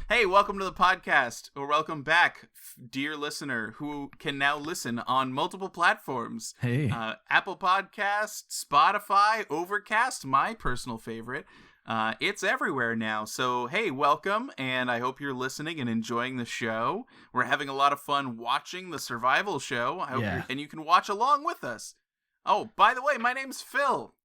Hey, welcome to the podcast, or welcome back, dear listener, who can now listen on multiple platforms. Hey. Apple Podcasts, Spotify, Overcast, my personal favorite. It's everywhere now. So, hey, welcome, and I hope you're listening and enjoying the show. We're having a lot of fun watching the survival show, and you can watch along with us. Oh, by the way, my name's Phil.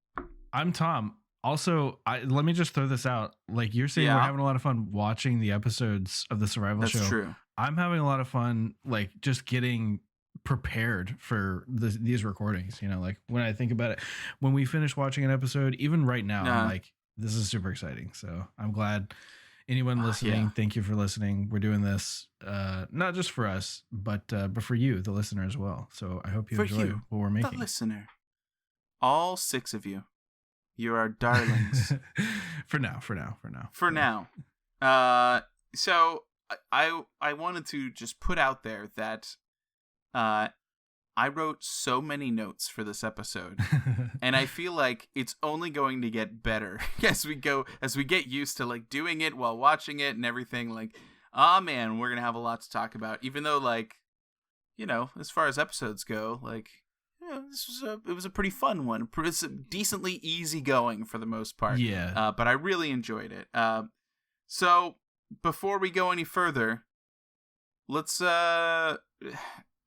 I'm Tom. Also, let me just throw this out. Like you're saying, we're having a lot of fun watching the episodes of the survival show. That's true. I'm having a lot of fun, like just getting prepared for these recordings. You know, like when I think about it, when we finish watching an episode, even right now, I'm like, this is super exciting. So I'm glad anyone listening. Thank you for listening. We're doing this not just for us, but for you, the listener, as well. So I hope you enjoy what we're making. The listener, all 6 of you. You're our darlings. For now. So I wanted to just put out there that I wrote so many notes for this episode, and I feel like it's only going to get better as we get used to like doing it while watching it and everything. Like, oh man, we're gonna have a lot to talk about. Even though, like, you know, as far as episodes go, like, it was a pretty fun one. It's decently easy-going for the most part. Yeah. But I really enjoyed it. So before we go any further, let's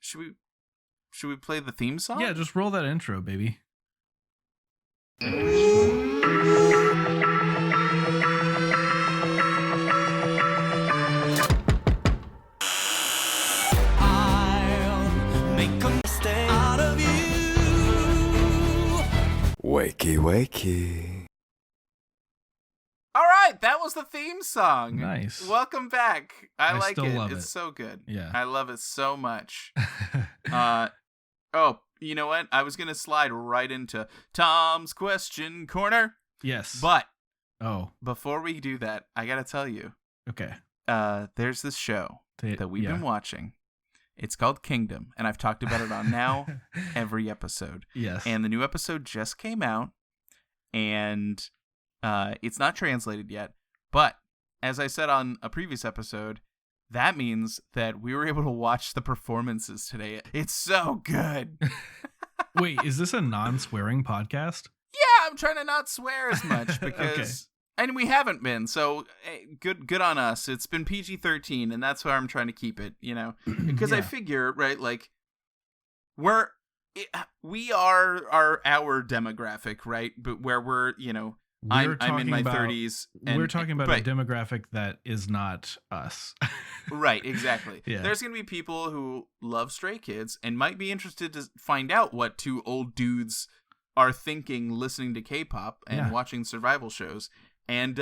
should we play the theme song? Yeah, just roll that intro, baby. Wakey, wakey. All right, that was the theme song. Nice. Welcome back. I like it. Love it's so good. Yeah. I love it so much. Oh, you know what? I was going to slide right into Tom's Question Corner. Yes. But before we do that, I got to tell you. Okay. There's this show that we've been watching. It's called Kingdom, and I've talked about it on now every episode. Yes. And the new episode just came out, and it's not translated yet. But as I said on a previous episode, that means that we were able to watch the performances today. It's so good. Wait, is this a non-swearing podcast? Yeah, I'm trying to not swear as much because... Okay. And we haven't been, so good on us. It's been PG-13, and that's why I'm trying to keep it, you know? Because I figure, right, like, we are our demographic, right? But where we're, you know, I'm in my 30s. We're talking about a demographic that is not us. Right, exactly. Yeah. There's going to be people who love Stray Kids and might be interested to find out what 2 old dudes are thinking listening to K-pop and watching survival shows. And,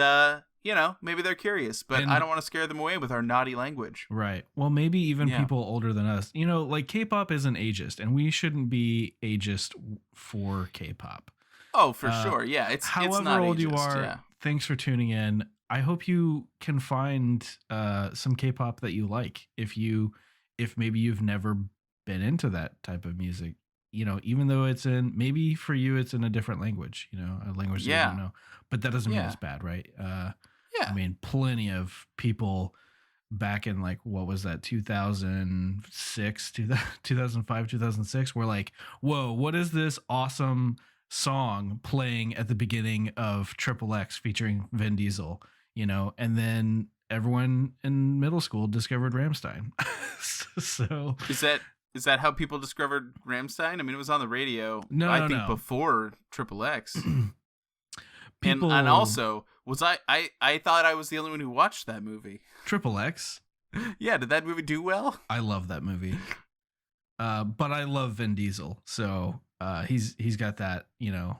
you know, maybe they're curious, but I don't want to scare them away with our naughty language. Right. Well, maybe even people older than us. You know, like K-pop isn't ageist, and we shouldn't be ageist for K-pop. Oh, for sure. Yeah. It's not however old ageist, you are, thanks for tuning in. I hope you can find some K-pop that you like. If maybe you've never been into that type of music. You know, even though maybe for you it's in a different language, you know, a language that you don't know, but that doesn't mean it's bad, right? I mean, plenty of people back in like, what was that, 2006, 2005, 2006, were like, whoa, what is this awesome song playing at the beginning of XXX featuring Vin Diesel, you know, and then everyone in middle school discovered Rammstein. So Is that how people discovered Rammstein? I mean, it was on the radio. I think before XXX. And also, I thought I was the only one who watched that movie. XXX? Yeah, did that movie do well? I love that movie. But I love Vin Diesel, so he's got that, you know,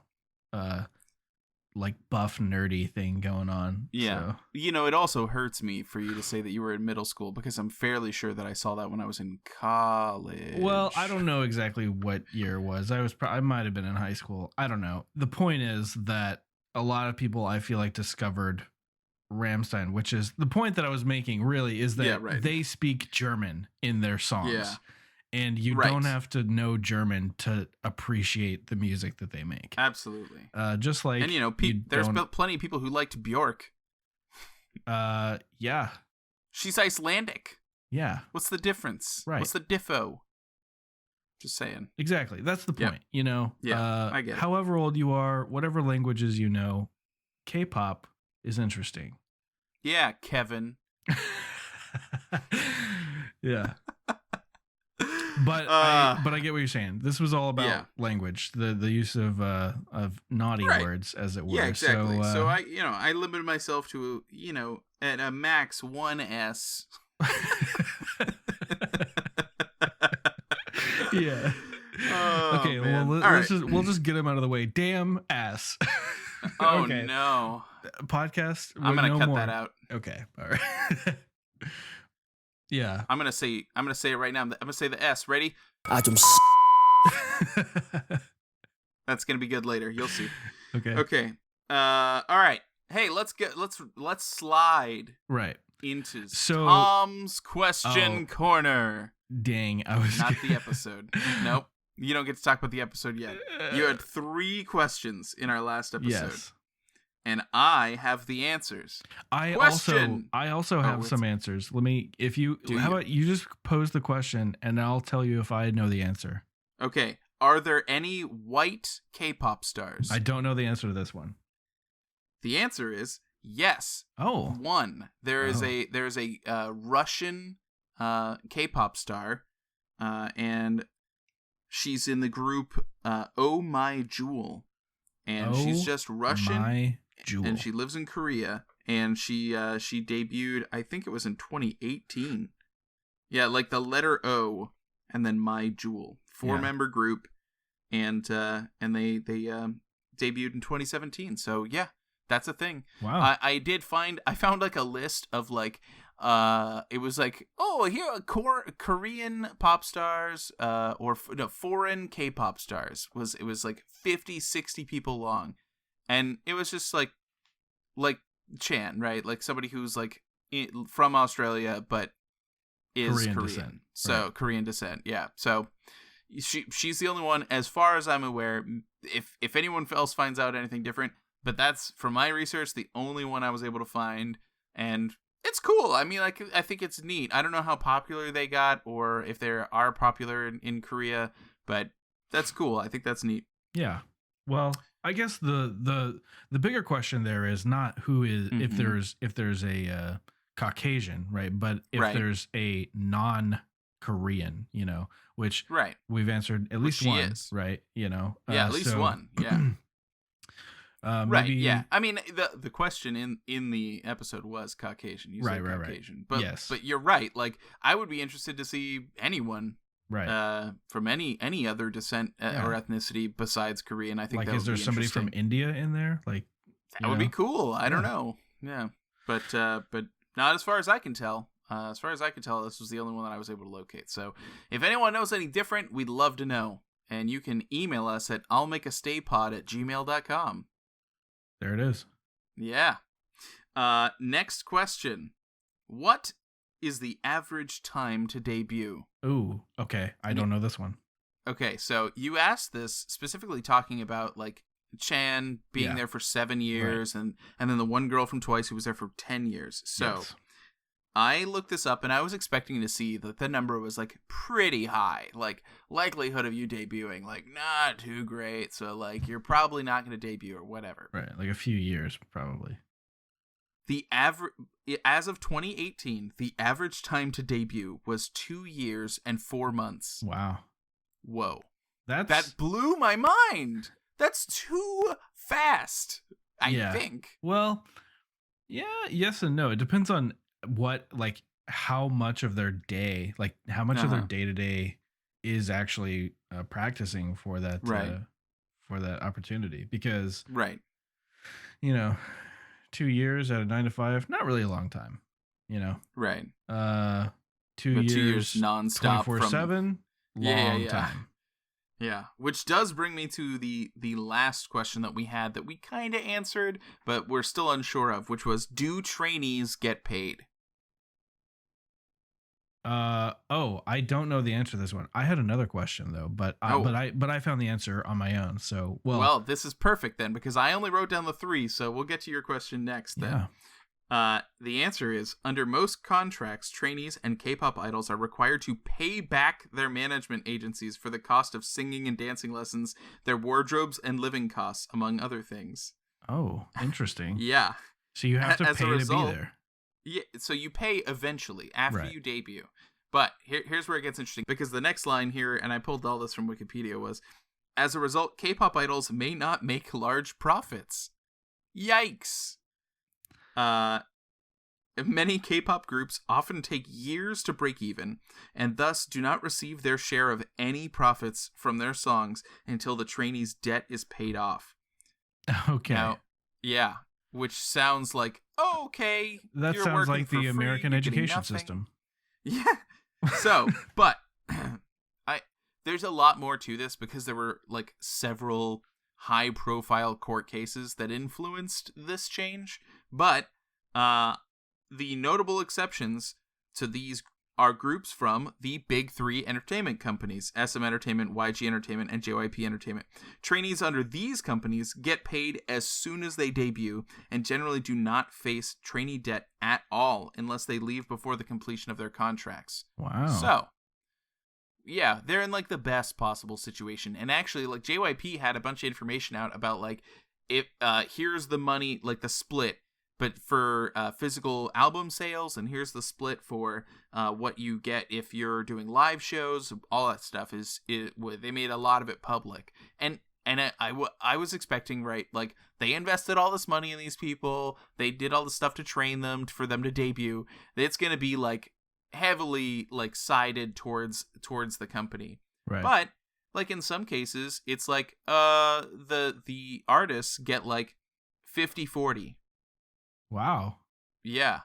like buff nerdy thing going on. Yeah. So. You know, it also hurts me for you to say that you were in middle school because I'm fairly sure that I saw that when I was in college. Well, I don't know exactly what year it was. I might have been in high school. I don't know. The point is that a lot of people, I feel like, discovered Rammstein, which is the point that I was making really is that they speak German in their songs. Yeah. And you don't have to know German to appreciate the music that they make. Absolutely. Just like, and you know, there's plenty of people who liked Bjork. Yeah. She's Icelandic. Yeah. What's the difference? Right. What's the diffo? Just saying. Exactly. That's the Yep. point. You know. Yeah, I get it. However old you are, whatever languages you know, K-pop is interesting. Yeah, Kevin. Yeah. But I get what you're saying. This was all about language, the use of naughty words, as it were. Yeah, exactly. So I I limited myself to at a max 1 S. Yeah. Oh, okay. man. Well, we'll just get him out of the way. Damn ass. Oh okay. no. Podcast. I'm gonna cut more. that out. Okay. All right. Yeah. I'm gonna say it right now. I'm gonna say the S. Ready? That's gonna be good later. You'll see. Okay. Okay. All right. Hey, let's slide right into So- Tom's question corner. Dang. I was Not the episode. Nope. You don't get to talk about the episode yet. You had 3 questions in our last episode. Yes. And I have the answers. I Question. also have some answers. Let me how about you just pose the question and I'll tell you if I know the answer. Okay. Are there any white K-pop stars? I don't know the answer to this one. The answer is yes. Oh. 1. There is a Russian K-pop star, and she's in the group Oh My Jewel, and she's just Russian. My Jewel. And she lives in Korea, and she debuted, I think it was in 2018. Yeah, like the letter O and then My Jewel, 4-member group, and they debuted in 2017. So yeah, that's a thing. Wow. I found like a list of like it was like, oh, here are Korean pop stars foreign K-pop stars. It was like 50-60 people long, and it was just like Chan, right? Like somebody who's like from Australia but is Korean descent. So Right. Korean descent, yeah. So she's the only one, as far as I'm aware. If anyone else finds out anything different, but that's, from my research, the only one I was able to find, and it's cool. I mean, like, I think it's neat. I don't know how popular they got or if they are popular in Korea, but that's cool. I think that's neat. Yeah. Well, I guess the bigger question there is not who is if there's a Caucasian, right? But if there's a non-Korean, which we've answered at least one, is. Right? Yeah, at least one. Yeah. Right. Yeah. I mean, the question in the episode was Caucasian. You said Caucasian. But yes. But you're right. Like, I would be interested to see anyone from any other descent or ethnicity besides Korean. I think like, that is there somebody from India in there? Like, that would be cool. I don't know. Yeah. But not as far as I can tell. As far as I can tell, this was the only one that I was able to locate. So if anyone knows any different, we'd love to know. And you can email us at illmakeastaypod@gmail.com. There it is. Yeah. Next question. What is the average time to debut? Ooh, okay. I don't know this one. Okay, so you asked this specifically talking about, like, Chan being there for 7 years, and then the one girl from Twice who was there for 10 years. So I looked this up, and I was expecting to see that the number was, like, pretty high. Like, likelihood of you debuting, like, not too great. So, like, you're probably not going to debut or whatever. Right, like a few years, probably. The average, as of 2018, the average time to debut was 2 years and 4 months. Wow. Whoa. That blew my mind. That's too fast, I think. Well, yeah, yes and no. It depends on how much of their day, like how much of their day-to-day is actually practicing for that for that opportunity, because 2 years out of 9 to 5, not really a long time, Right. 2 years nonstop 24/7, long time. Yeah, which does bring me to the last question that we had that we kind of answered, but we're still unsure of, which was, do trainees get paid? I don't know the answer to this one. I had another question though, but I found the answer on my own. So, well, this is perfect then, because I only wrote down the 3, so we'll get to your question next then. The answer is, under most contracts, trainees and K-pop idols are required to pay back their management agencies for the cost of singing and dancing lessons, their wardrobes, and living costs, among other things. Oh, interesting. Yeah. So you have to As a pay result, to be there. Yeah, so you pay eventually after Right. you debut. But here's where it gets interesting, because the next line here, and I pulled all this from Wikipedia, was, as a result, K-pop idols may not make large profits. Yikes. Many K-pop groups often take years to break even, and thus do not receive their share of any profits from their songs until the trainee's debt is paid off. Okay. Now, yeah, which sounds like, okay, That you're sounds working like for the free, American you're getting education nothing. system. Yeah. So, but there's a lot more to this, because there were like several high-profile court cases that influenced this change. But the notable exceptions to these are groups from the big three entertainment companies: SM Entertainment, YG Entertainment, and JYP Entertainment. Trainees under these companies get paid as soon as they debut, and generally do not face trainee debt at all unless they leave before the completion of their contracts. Wow. So, yeah, they're in like the best possible situation. And actually, like, JYP had a bunch of information out about like, if here's the money, like the split, but for physical album sales, and here's the split for what you get if you're doing live shows. All that stuff they made a lot of it public. And I was expecting, right, like, they invested all this money in these people, they did all the stuff to train them for them to debut. It's gonna be like heavily like sided towards the company. Right. But like in some cases, it's like the artists get like 50-40. Wow. Yeah.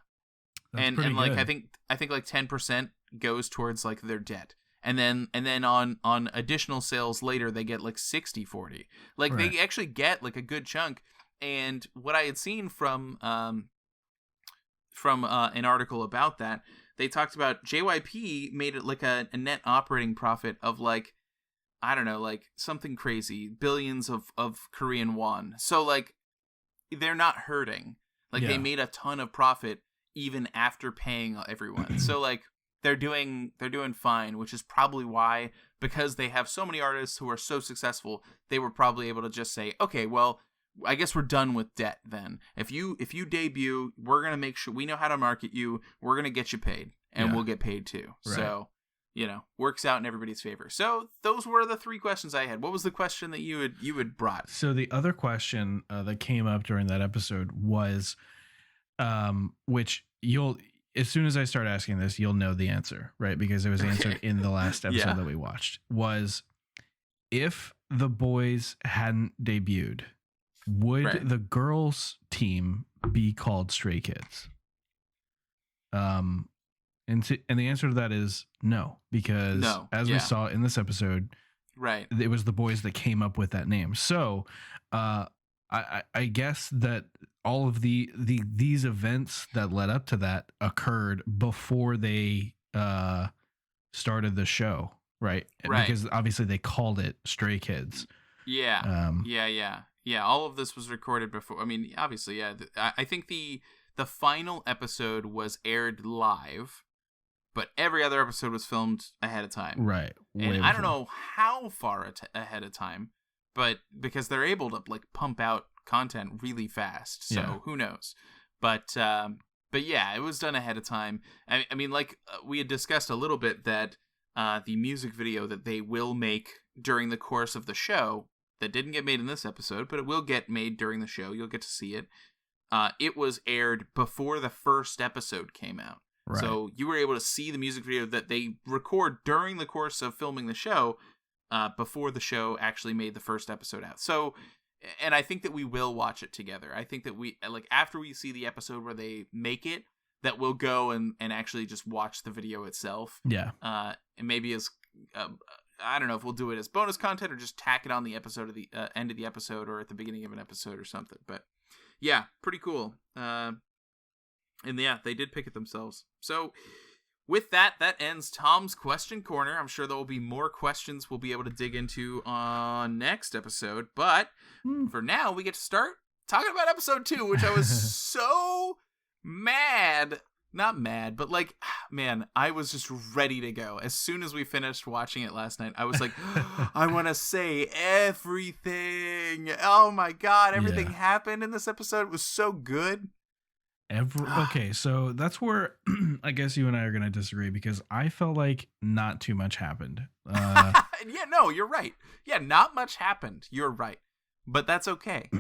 That's and pretty like good. I think like 10% goes towards like their debt. And then on additional sales later, they get like 60-40. Like Right. they actually get like a good chunk. And what I had seen from an article about that, they talked about JYP made it like a net operating profit of like, I don't know, like something crazy, billions of Korean won. So like they're not hurting. Like they Yeah. made a ton of profit even after paying everyone. So like they're doing fine, which is probably why, because they have so many artists who are so successful, they were probably able to just say, okay, well, I guess we're done with debt then. If you debut, we're going to make sure we know how to market you. We're going to get you paid, and Yeah. we'll get paid too. Right. So, works out in everybody's favor. So those were the three questions I had. What was the question that you had brought? So the other question that came up during that episode was, which as soon as I start asking this, you'll know the answer, right? Because it was answered in the last episode Yeah. that we watched. Was, if the boys hadn't debuted, would Right. the girls' team be called Stray Kids? And the answer to that is no, because No, as yeah. we saw in this episode, Right. it was the boys that came up with that name. So I guess that all of these events that led up to that occurred before they started the show, right? Right. Because obviously they called it Stray Kids. Yeah. Yeah. All of this was recorded before. I mean, obviously, yeah. I think the final episode was aired live, but every other episode was filmed ahead of time. Right. And I don't know how far ahead of time, but because they're able to like pump out content really fast, so Yeah. who knows? But yeah, it was done ahead of time. I mean, like we had discussed a little bit that the music video that they will make during the course of the show, that didn't get made in this episode, but it will get made during the show. You'll get to see it. It was aired before the first episode came out. Right. So you were able to see the music video that they record during the course of filming the show, before the show actually made the first episode out. So, and I think that we will watch it together. I think that we, like, after we see the episode where they make it, that we'll go and actually just watch the video itself. Yeah. And maybe as, I don't know if we'll do it as bonus content or just tack it on the episode of the end of the episode or at the beginning of an episode or something. But yeah, pretty cool. And yeah, they did pick it themselves. So with that ends Tom's question corner. I'm sure there will be more questions we'll be able to dig into on next episode. But for now, we get to start talking about episode 2, which I was so mad. Not mad, but like, man, I was just ready to go. As soon as we finished watching it last night, I was like, I want to say everything. Oh my God, everything happened in this episode. It was so good. Okay, so that's where I guess you and I are going to disagree, because I felt like not too much happened. Yeah, no, you're right. Yeah, not much happened. You're right. But that's okay.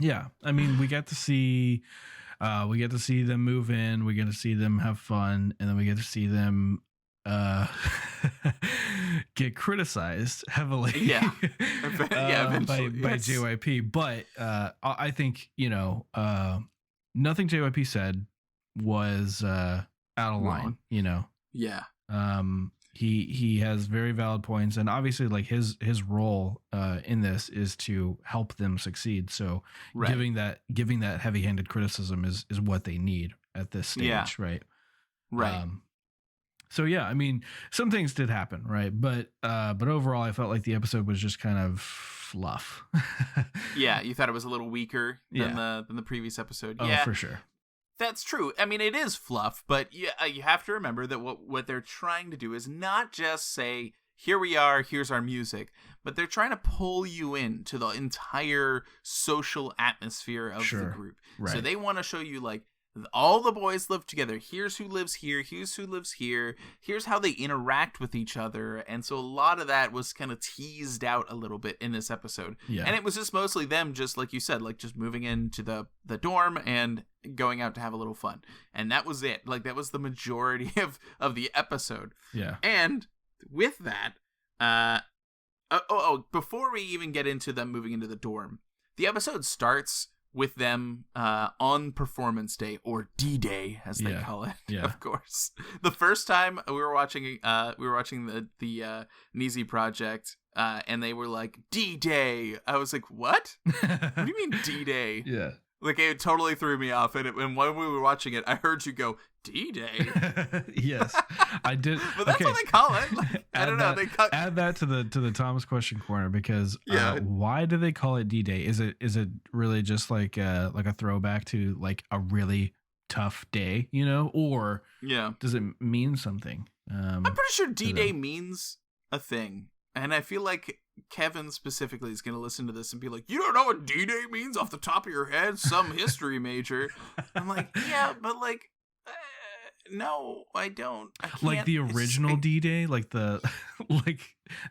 Yeah, I mean, we get to see them move in, we get to see them have fun, and then we get to see them get criticized heavily eventually, by JYP. But I think, nothing JYP said was out of line, Yeah. He has very valid points, and obviously like his role in this is to help them succeed. So giving that heavy-handed criticism is what they need at this stage, right? Right. So yeah, I mean, some things did happen, right? But overall, I felt like the episode was just kind of fluff. Yeah, you thought it was a little weaker than the previous episode. Oh, yeah, for sure. That's true. I mean, it is fluff, but you have to remember that what they're trying to do is not just say, here we are, here's our music, but they're trying to pull you into the entire social atmosphere of the group. Right. So they want to show you, like, all the boys live together. Here's who lives here. Here's who lives here. Here's how they interact with each other. And so a lot of that was kind of teased out a little bit in this episode. Yeah. And it was just mostly them, just like you said, like just moving into the dorm and going out to have a little fun. And that was it. Like, that was the majority of the episode. Yeah. And with that, before we even get into them moving into the dorm, the episode starts with them on performance day, or D-Day as they call it. Yeah. Of course. The first time we were watching the Neezy Project, and they were like, D-Day. I was like, what? What do you mean D-Day? Yeah. Like, it totally threw me off. And when we were watching it, I heard you go, D-Day. Yes, I did. But that's what they call it. Like, I don't know. Add that to the Thomas question corner, because why do they call it D-Day? Is it really just like a throwback to like a really tough day, or does it mean something? I'm pretty sure D-Day means a thing, and I feel like Kevin specifically is going to listen to this and be like, you don't know what D-Day means off the top of your head, some history major. I'm like, yeah, but like, no, I don't. I can't. Like the original D-Day, like the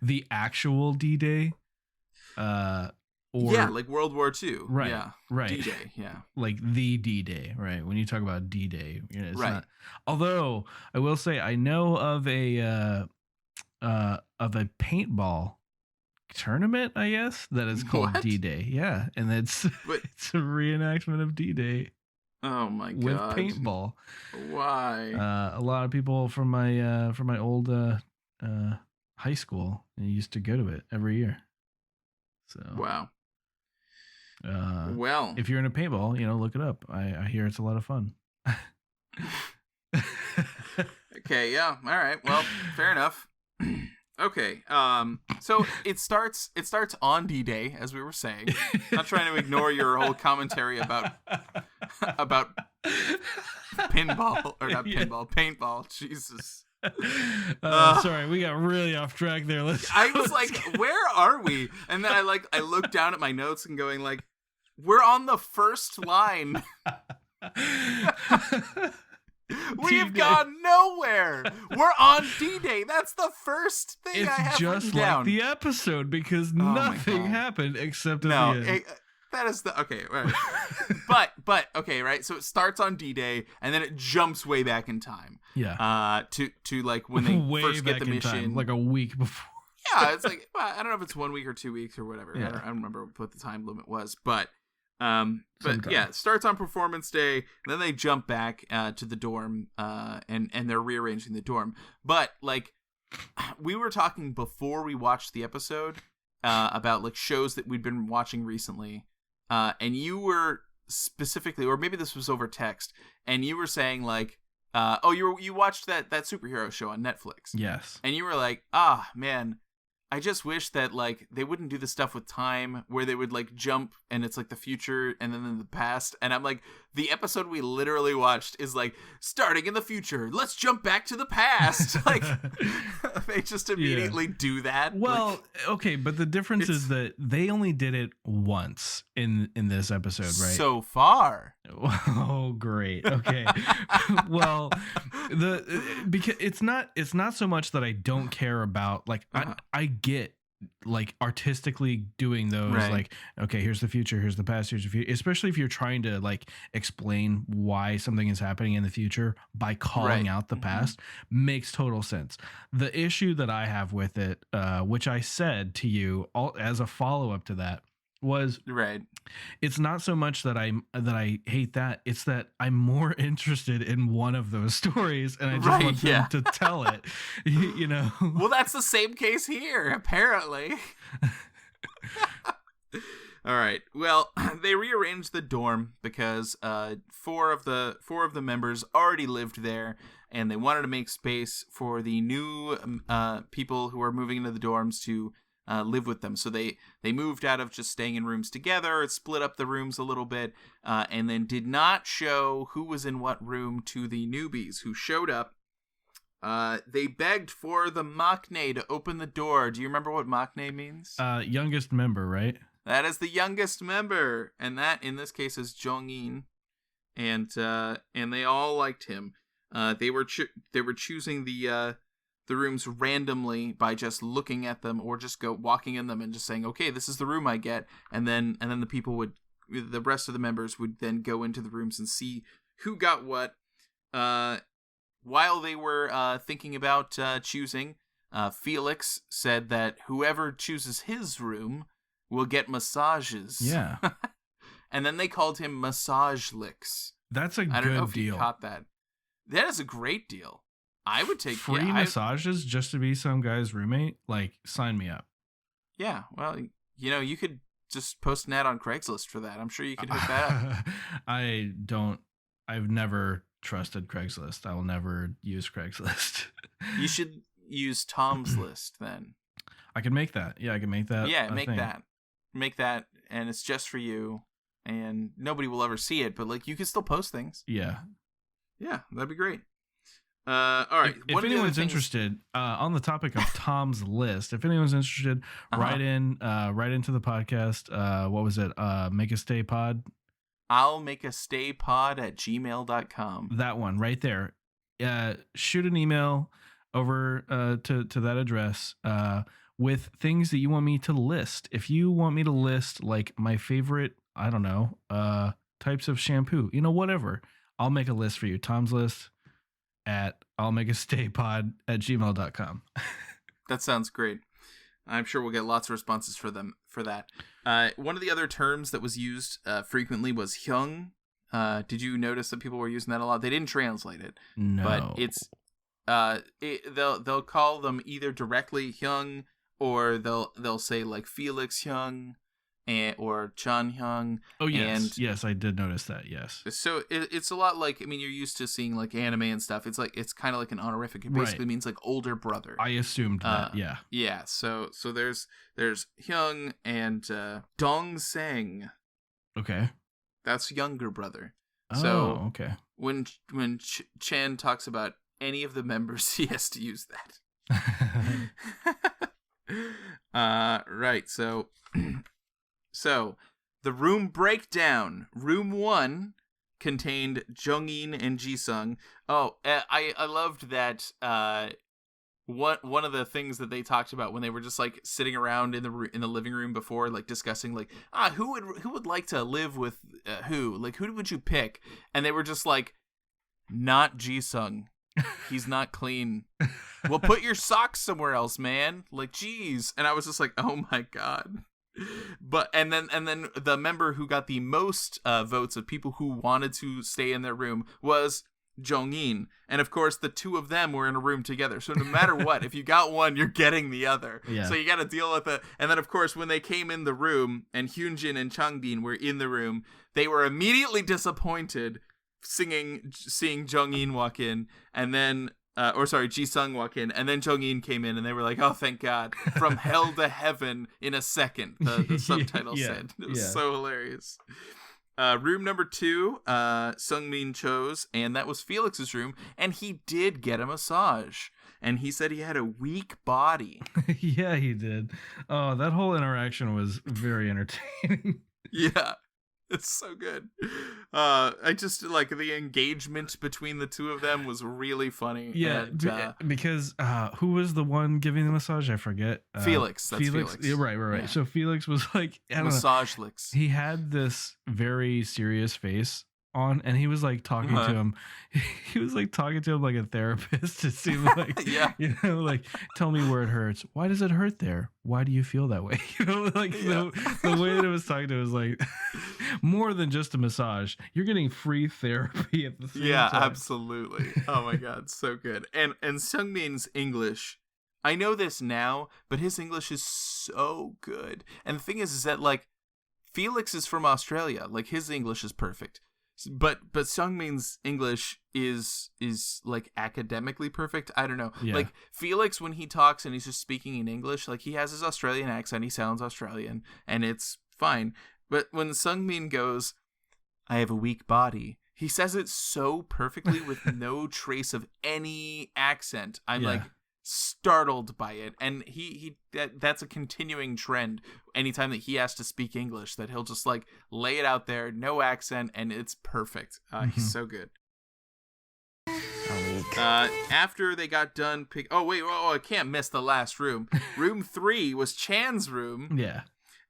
the actual D-Day, or like World War II, right? Yeah, right. D-Day, yeah, like the D-Day, right? When you talk about D-Day, it's right. not. Although I will say, I know of a paintball tournament, I guess, that is called D-Day. Yeah, and it's a reenactment of D-Day. Oh my god! With paintball. Why? A lot of people from my old high school used to go to it every year. So wow. Well, if you're into paintball, look it up. I hear it's a lot of fun. Okay. Yeah. All right. Well, fair enough. Okay, so it starts on D-Day, as we were saying. Not trying to ignore your whole commentary about pinball, or not pinball, paintball. Jesus. Sorry, we got really off track there. I was like, where are we? And then I looked down at my notes and going like, we're on the first line. We've gone nowhere. We're on D-Day. That's the first thing I have written down. It's just like the episode, because nothing happened except at the end. That is the okay, right. but okay, right. So it starts on D-Day, and then it jumps way back in time. Yeah. To like when they first get the mission, time, like a week before. Yeah, it's like, I don't know if it's 1 week or 2 weeks or whatever. Yeah. I don't remember what the time limit was, but yeah, it starts on performance day, and then they jump back to the dorm, and they're rearranging the dorm. But like, we were talking before we watched the episode about like shows that we'd been watching recently, and you were specifically, or maybe this was over text, and you were saying like, you watched that superhero show on Netflix. Yes, and you were like, man, I just wish that like they wouldn't do the stuff with time where they would like jump and it's like the future and then in the past. And I'm like, the episode we literally watched is like starting in the future. Let's jump back to the past. Like they just immediately do that. Well, like, okay, but the difference is that they only did it once in this episode, right? So far. Oh, great. Okay. Well, because it's not so much that I don't care about like I get like artistically doing those like, okay, here's the future, here's the past, here's the future, especially if you're trying to like explain why something is happening in the future by calling out the past, makes total sense. The issue that I have with it, which I said to you all as a follow-up to that, was it's not so much that I hate that, it's that I'm more interested in one of those stories and I just want them to tell it. You know. Well, that's the same case here, apparently. All right. Well, they rearranged the dorm because four of the members already lived there, and they wanted to make space for the new people who are moving into the dorms to live with them. So they moved out of just staying in rooms together. It split up the rooms a little bit, and then did not show who was in what room to the newbies who showed up. They begged for the Maknae to open the door. Do you remember what Maknae means? Youngest member, right? That is the youngest member, and that in this case is Jong-in, and they all liked him. They were choosing the rooms randomly by just looking at them or just walking in them and just saying, okay, this is the room I get. And then the rest of the members would then go into the rooms and see who got what. While they were thinking about choosing, Felix said that whoever chooses his room will get massages. Yeah. And then they called him Massage Licks. That's a good deal. I don't know if you caught that. That is a great deal. I would take free massages just to be some guy's roommate. Like, sign me up. Yeah, well, you could just post an ad on Craigslist for that. I'm sure you could hit that up. I've never trusted Craigslist. I will never use Craigslist. You should use Tom's List then. I can make that. Yeah, I can make that. Yeah, make that, and it's just for you, and nobody will ever see it. But like, you can still post things. Yeah, that'd be great. All right. If anyone's interested, on the topic of Tom's List, if anyone's interested, write into the podcast. What was it? Make a stay pod. I'll make a stay pod at gmail.com. That one right there. Shoot an email over to that address with things that you want me to list. If you want me to list like my favorite, I don't know, types of shampoo, whatever, I'll make a list for you. Tom's List at illmakeastaypod@gmail.com. That sounds great. I'm sure we'll get lots of responses for that. One of the other terms that was used frequently was hyung. Did you notice that people were using that a lot? They didn't translate it. No. But it's they'll call them either directly hyung or they'll say like Felix hyung or Chan hyung. Oh yes, yes, I did notice that. Yes. So it's a lot like, you're used to seeing like anime and stuff. It's like it's kind of like an honorific. It basically means like older brother. I assumed that. Yeah. Yeah. So there's hyung and Dong-sang. Okay. That's younger brother. Oh, so okay. When Chan talks about any of the members, he has to use that. Right. So, the room breakdown. Room 1 contained Jong-in and Jisung. Oh, I loved that. One of the things that they talked about when they were just like sitting around in the living room before, like discussing like, who would like to live with who? Like, who would you pick? And they were just like, not Jisung. He's not clean. Well, put your socks somewhere else, man. Like, geez. And I was just like, oh my god. And then the member who got the most votes of people who wanted to stay in their room was Jong-in, and of course the two of them were in a room together, so no matter what, if you got one, you're getting the other. So you got to deal with it. And then of course when they came in the room and Hyunjin and Changbin were in the room, they were immediately disappointed seeing Jong-in walk in, and then Ji-sung walk in, and then Jong-in came in, and they were like, "Oh, thank God! From hell to heaven in a second." The subtitle said it was so hilarious. Room number 2, Sungmin chose, and that was Felix's room, and he did get a massage, and he said he had a weak body. Yeah, he did. Oh, that whole interaction was very entertaining. Yeah. It's so good. I just like the engagement between the two of them was really funny. Yeah, and, because who was the one giving the massage? I forget. Felix. That's Felix. Yeah, right. Yeah. So Felix was like massage licks. He had this very serious face on, and he was like talking to him. He was like talking to him like a therapist. It seemed like, you know, like, tell me where it hurts. Why does it hurt there? Why do you feel that way? You know, like the way that it was talking to him was like more than just a massage. You're getting free therapy at the same time. Yeah, absolutely. Oh my God, so good. And Sungmin's English, I know this now, but his English is so good. And the thing is that like Felix is from Australia. Like his English is perfect. But Sungmin's English is like academically perfect. I don't know. Yeah. Like Felix, when he talks and he's just speaking in English, like he has his Australian accent. He sounds Australian, and it's fine. But when Sungmin goes, "I have a weak body," he says it so perfectly with no trace of any accent. I'm like startled by it, and that's a continuing trend. Anytime that he has to speak English, that he'll just like lay it out there, no accent, and it's perfect. He's so good. After they got done I can't miss the last room. Room 3 was Chan's room. Yeah.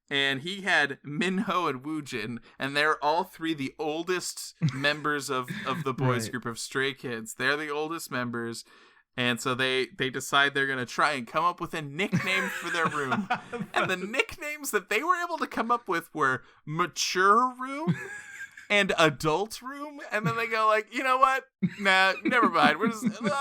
And he had Minho and Woojin, and they're all three the oldest members of the boys group of Stray Kids. They're the oldest members. And so they decide they're going to try and come up with a nickname for their room. And the nicknames that they were able to come up with were Mature Room and Adult Room. And then they go like, you know what? Nah, never mind. Why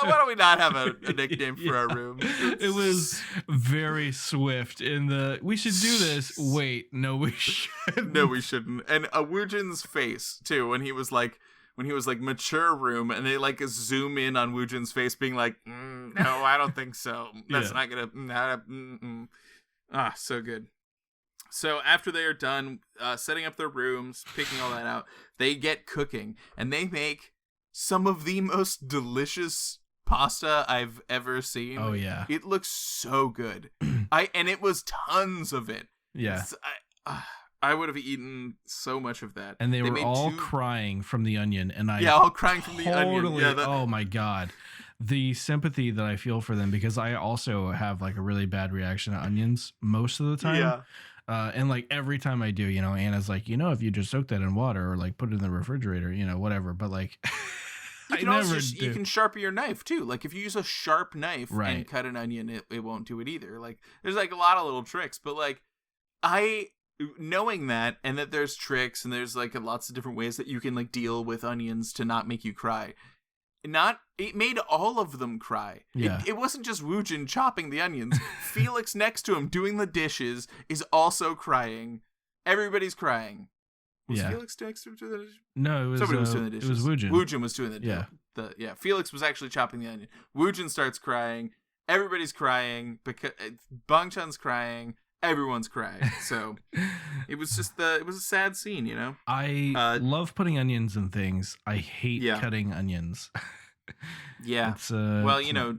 don't we not have a nickname for our room? It was very swift in we should do this. Wait, no, we shouldn't. No, we shouldn't. And Woojin's face, too, when he was like, Mature Room, and they like zoom in on Woojin's face being like, no, I don't think so. That's not gonna so good. So after they are done setting up their rooms, picking all that out, they get cooking, and they make some of the most delicious pasta I've ever seen. Oh yeah, it looks so good. And it was tons of it. Yeah. I would have eaten so much of that. And they were all crying from the onion. And all crying from the onion. Yeah, oh my God. The sympathy that I feel for them, because I also have like a really bad reaction to onions most of the time. Yeah. And like every time I do, you know, Anna's like, you know, if you just soak that in water or like put it in the refrigerator, you know, whatever. But like, you can sharpen your knife too. Like if you use a sharp knife and cut an onion, it won't do it either. Like there's like a lot of little tricks, but like knowing that, and that there's tricks and there's like lots of different ways that you can like deal with onions to not make you cry. It made all of them cry. Yeah. It wasn't just Woojin chopping the onions. Felix next to him doing the dishes is also crying. Everybody's crying. Was Felix next to the dishes? No, somebody was doing the dishes. It was Woojin. Woojin was doing the Felix was actually chopping the onion. Woojin starts crying. Everybody's crying because Bangchan's crying. Everyone's crying. So it was a sad scene, you know? I love putting onions in things. I hate cutting onions. Yeah. Well, you know,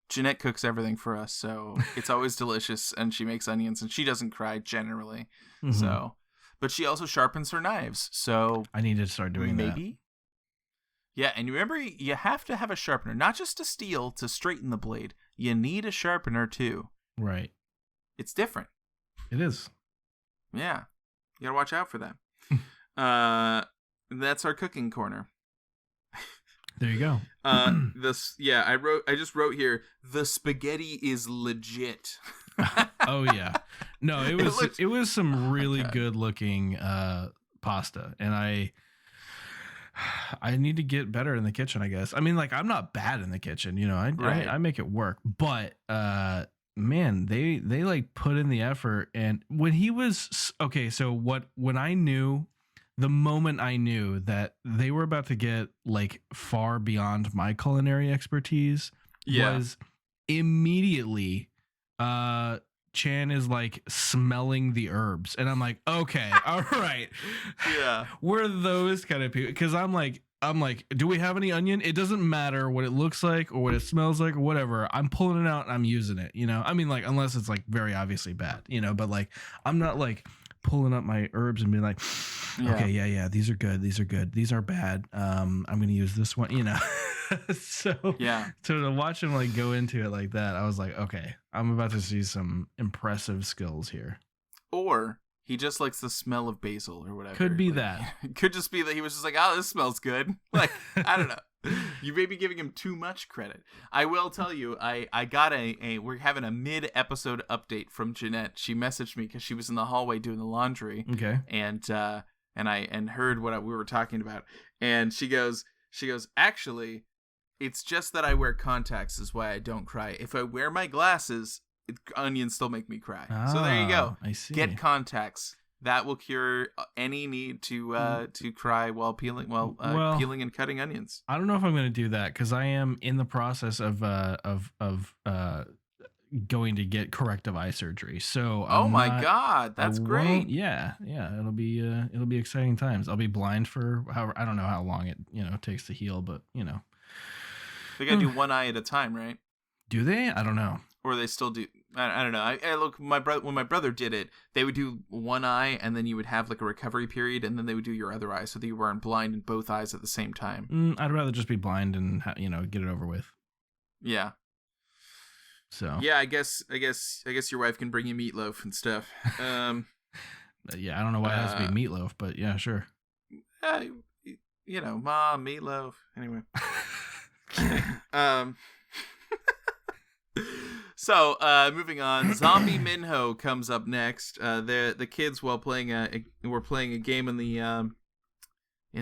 Jeanette cooks everything for us, so it's always delicious, and she makes onions, and she doesn't cry generally. Mm-hmm. So, but she also sharpens her knives. So I need to start doing that. Maybe. Yeah, and remember, you have to have a sharpener, not just to steel to straighten the blade. You need a sharpener too. Right. It's different. It is. Yeah. You gotta watch out for that. That's our cooking corner. There you go. I just wrote here, the spaghetti is legit. Oh yeah. No, it was some really good looking pasta, and I need to get better in the kitchen, I guess. I mean, like, I'm not bad in the kitchen, you know. I make it work, but man, they like put in the effort. And when he was when I knew the moment I knew that they were about to get like far beyond my culinary expertise was immediately Chan is like smelling the herbs, and I'm like, okay, all right, Yeah. we're those kind of people, because I'm like, do we have any onion? It doesn't matter what it looks like or what it smells like or whatever. I'm pulling it out and I'm using it, you know? I mean, like, unless it's like very obviously bad, you know, but like, I'm not like pulling up my herbs and being like, okay, yeah, these are good. These are good. These are bad. I'm going to use this one, you know? So to watch him like go into it like that, I was like, okay, I'm about to see some impressive skills here. Or he just likes the smell of basil or whatever. Could be like, that. Could just be that he was just like, oh, this smells good. Like, I don't know. You may be giving him too much credit. I will tell you, I got we're having a mid-episode update from Jeanette. She messaged me because she was in the hallway doing the laundry. Okay. And heard what we were talking about. And she goes, actually, it's just that I wear contacts is why I don't cry. If I wear my glasses, onions still make me cry. So there you go. I see. Get contacts. That will cure any need to cry while peeling peeling and cutting onions. I don't know if I'm going to do that because I am in the process of going to get corrective eye surgery. So my God, that's great. Yeah, it'll be exciting times. I'll be blind for I don't know how long it takes to heal, but they gotta do one eye at a time, right? Do they? I don't know. Or they still do. I don't know. I look, when my brother did it, they would do one eye and then you would have like a recovery period, and then they would do your other eye so that you weren't blind in both eyes at the same time. I'd rather just be blind and get it over with. Yeah. So yeah, I guess your wife can bring you meatloaf and stuff. Yeah, I don't know why it has to be meatloaf, but yeah, sure. Mom, meatloaf. Anyway. So moving on, Zombie Minho comes up next. The kids were playing a game in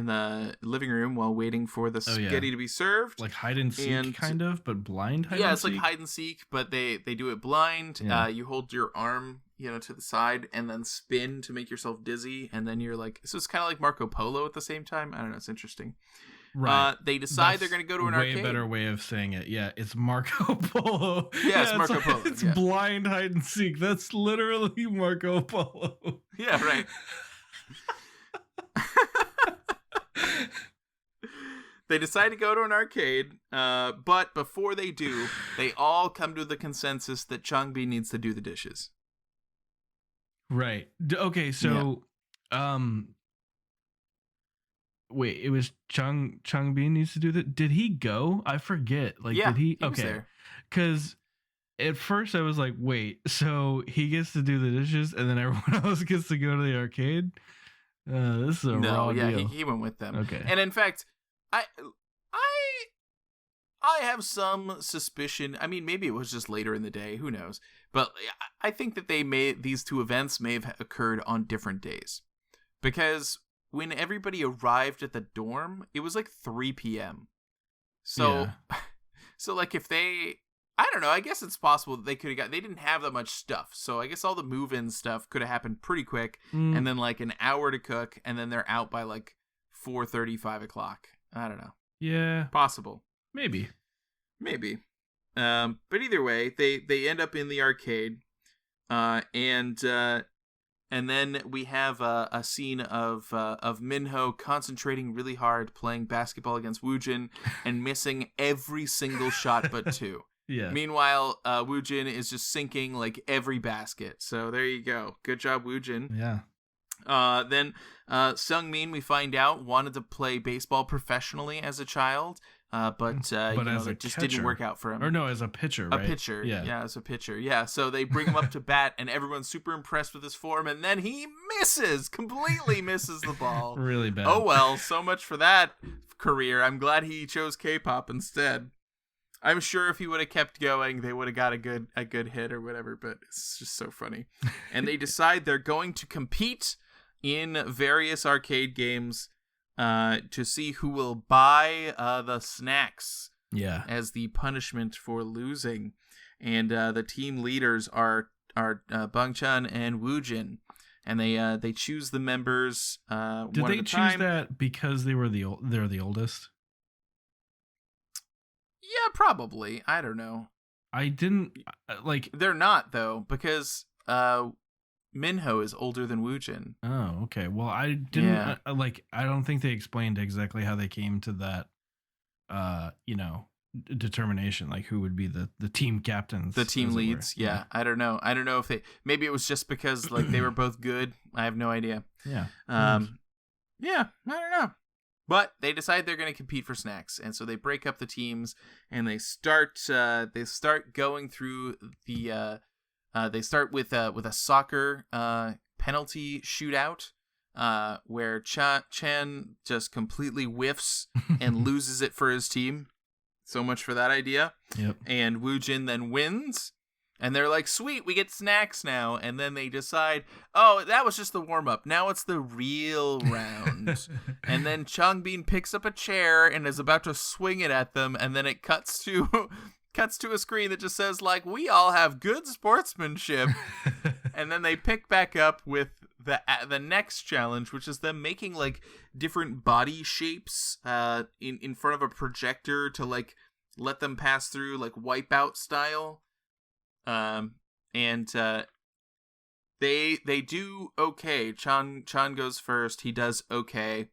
the living room while waiting for the spaghetti to be served, like hide and seek, kind of, but blind hide and seek. Yeah, it's like hide and seek, but they do it blind. Yeah. You hold your arm to the side and then spin to make yourself dizzy, and then you're like, so it's kind of like Marco Polo at the same time. I don't know, it's interesting. Right. They decide they're going to go to an arcade. Way better way of saying it. Yeah, it's Marco Polo. Yeah, it's Marco Polo. It's blind hide and seek. That's literally Marco Polo. Yeah, right. They decide to go to an arcade, but before they do, they all come to the consensus that Changbin needs to do the dishes. Right. Okay, so wait, it was Changbin needs to do that. Did he go? I forget. Like, yeah, did he? Was there. Because at first I was like, wait, so he gets to do the dishes and then everyone else gets to go to the arcade? This is a raw deal. He went with them. Okay. And in fact, I have some suspicion. I mean, maybe it was just later in the day. Who knows? But I think that these two events may have occurred on different days, because when everybody arrived at the dorm, it was like 3 p.m. So, so like if they, I don't know, I guess it's possible that they could have they didn't have that much stuff. So I guess all the move-in stuff could have happened pretty quick, and then like an hour to cook, and then they're out by like 4:30, 5 o'clock. I don't know. Yeah. Possible. Maybe. But either way, they end up in the arcade, and then we have a scene of Minho concentrating really hard, playing basketball against Woojin, and missing every single shot but 2. Yeah. Meanwhile, Woojin is just sinking like every basket. So there you go. Good job, Woojin. Yeah. Then Seungmin, we find out, wanted to play baseball professionally as a child, but it just didn't work out for him. Or no, as a pitcher, right? A pitcher, yeah, as a pitcher, yeah. So they bring him up to bat, and everyone's super impressed with his form, and then he completely misses the ball. Really bad. Oh well, so much for that career. I'm glad he chose K-pop instead. I'm sure if he would have kept going, they would have got a good hit or whatever, but it's just so funny. And they decide they're going to compete in various arcade games to see who will buy the snacks as the punishment for losing. And the team leaders are Bangchan and Woojin. and they choose the members. Did one they at a choose time. that because they're the oldest? Yeah, probably. I don't know. I didn't like. They're not though, because Minho is older than Woojin. Oh, okay. Well, I didn't Yeah. I don't think they explained exactly how they came to that. Determination, like who would be the team captains, The team as it were. leads. Yeah, I don't know. I don't know if maybe it was just because like they were both good. I have no idea. Yeah. Yeah, I don't know. But they decide they're going to compete for snacks, and so they break up the teams and they start going through the they start with a soccer penalty shootout where Chan just completely whiffs and loses it for his team. So much for that idea. Yep. And Woojin then wins. And they're like, sweet, we get snacks now. And then they decide, oh, that was just the warm-up. Now it's the real round. And then Changbin picks up a chair and is about to swing it at them. And then it cuts to a screen that just says, like, we all have good sportsmanship. And then they pick back up with the next challenge, which is them making, like, different body shapes in front of a projector to, like, let them pass through, like, Wipeout style. And they do okay. Chan goes first. He does okay.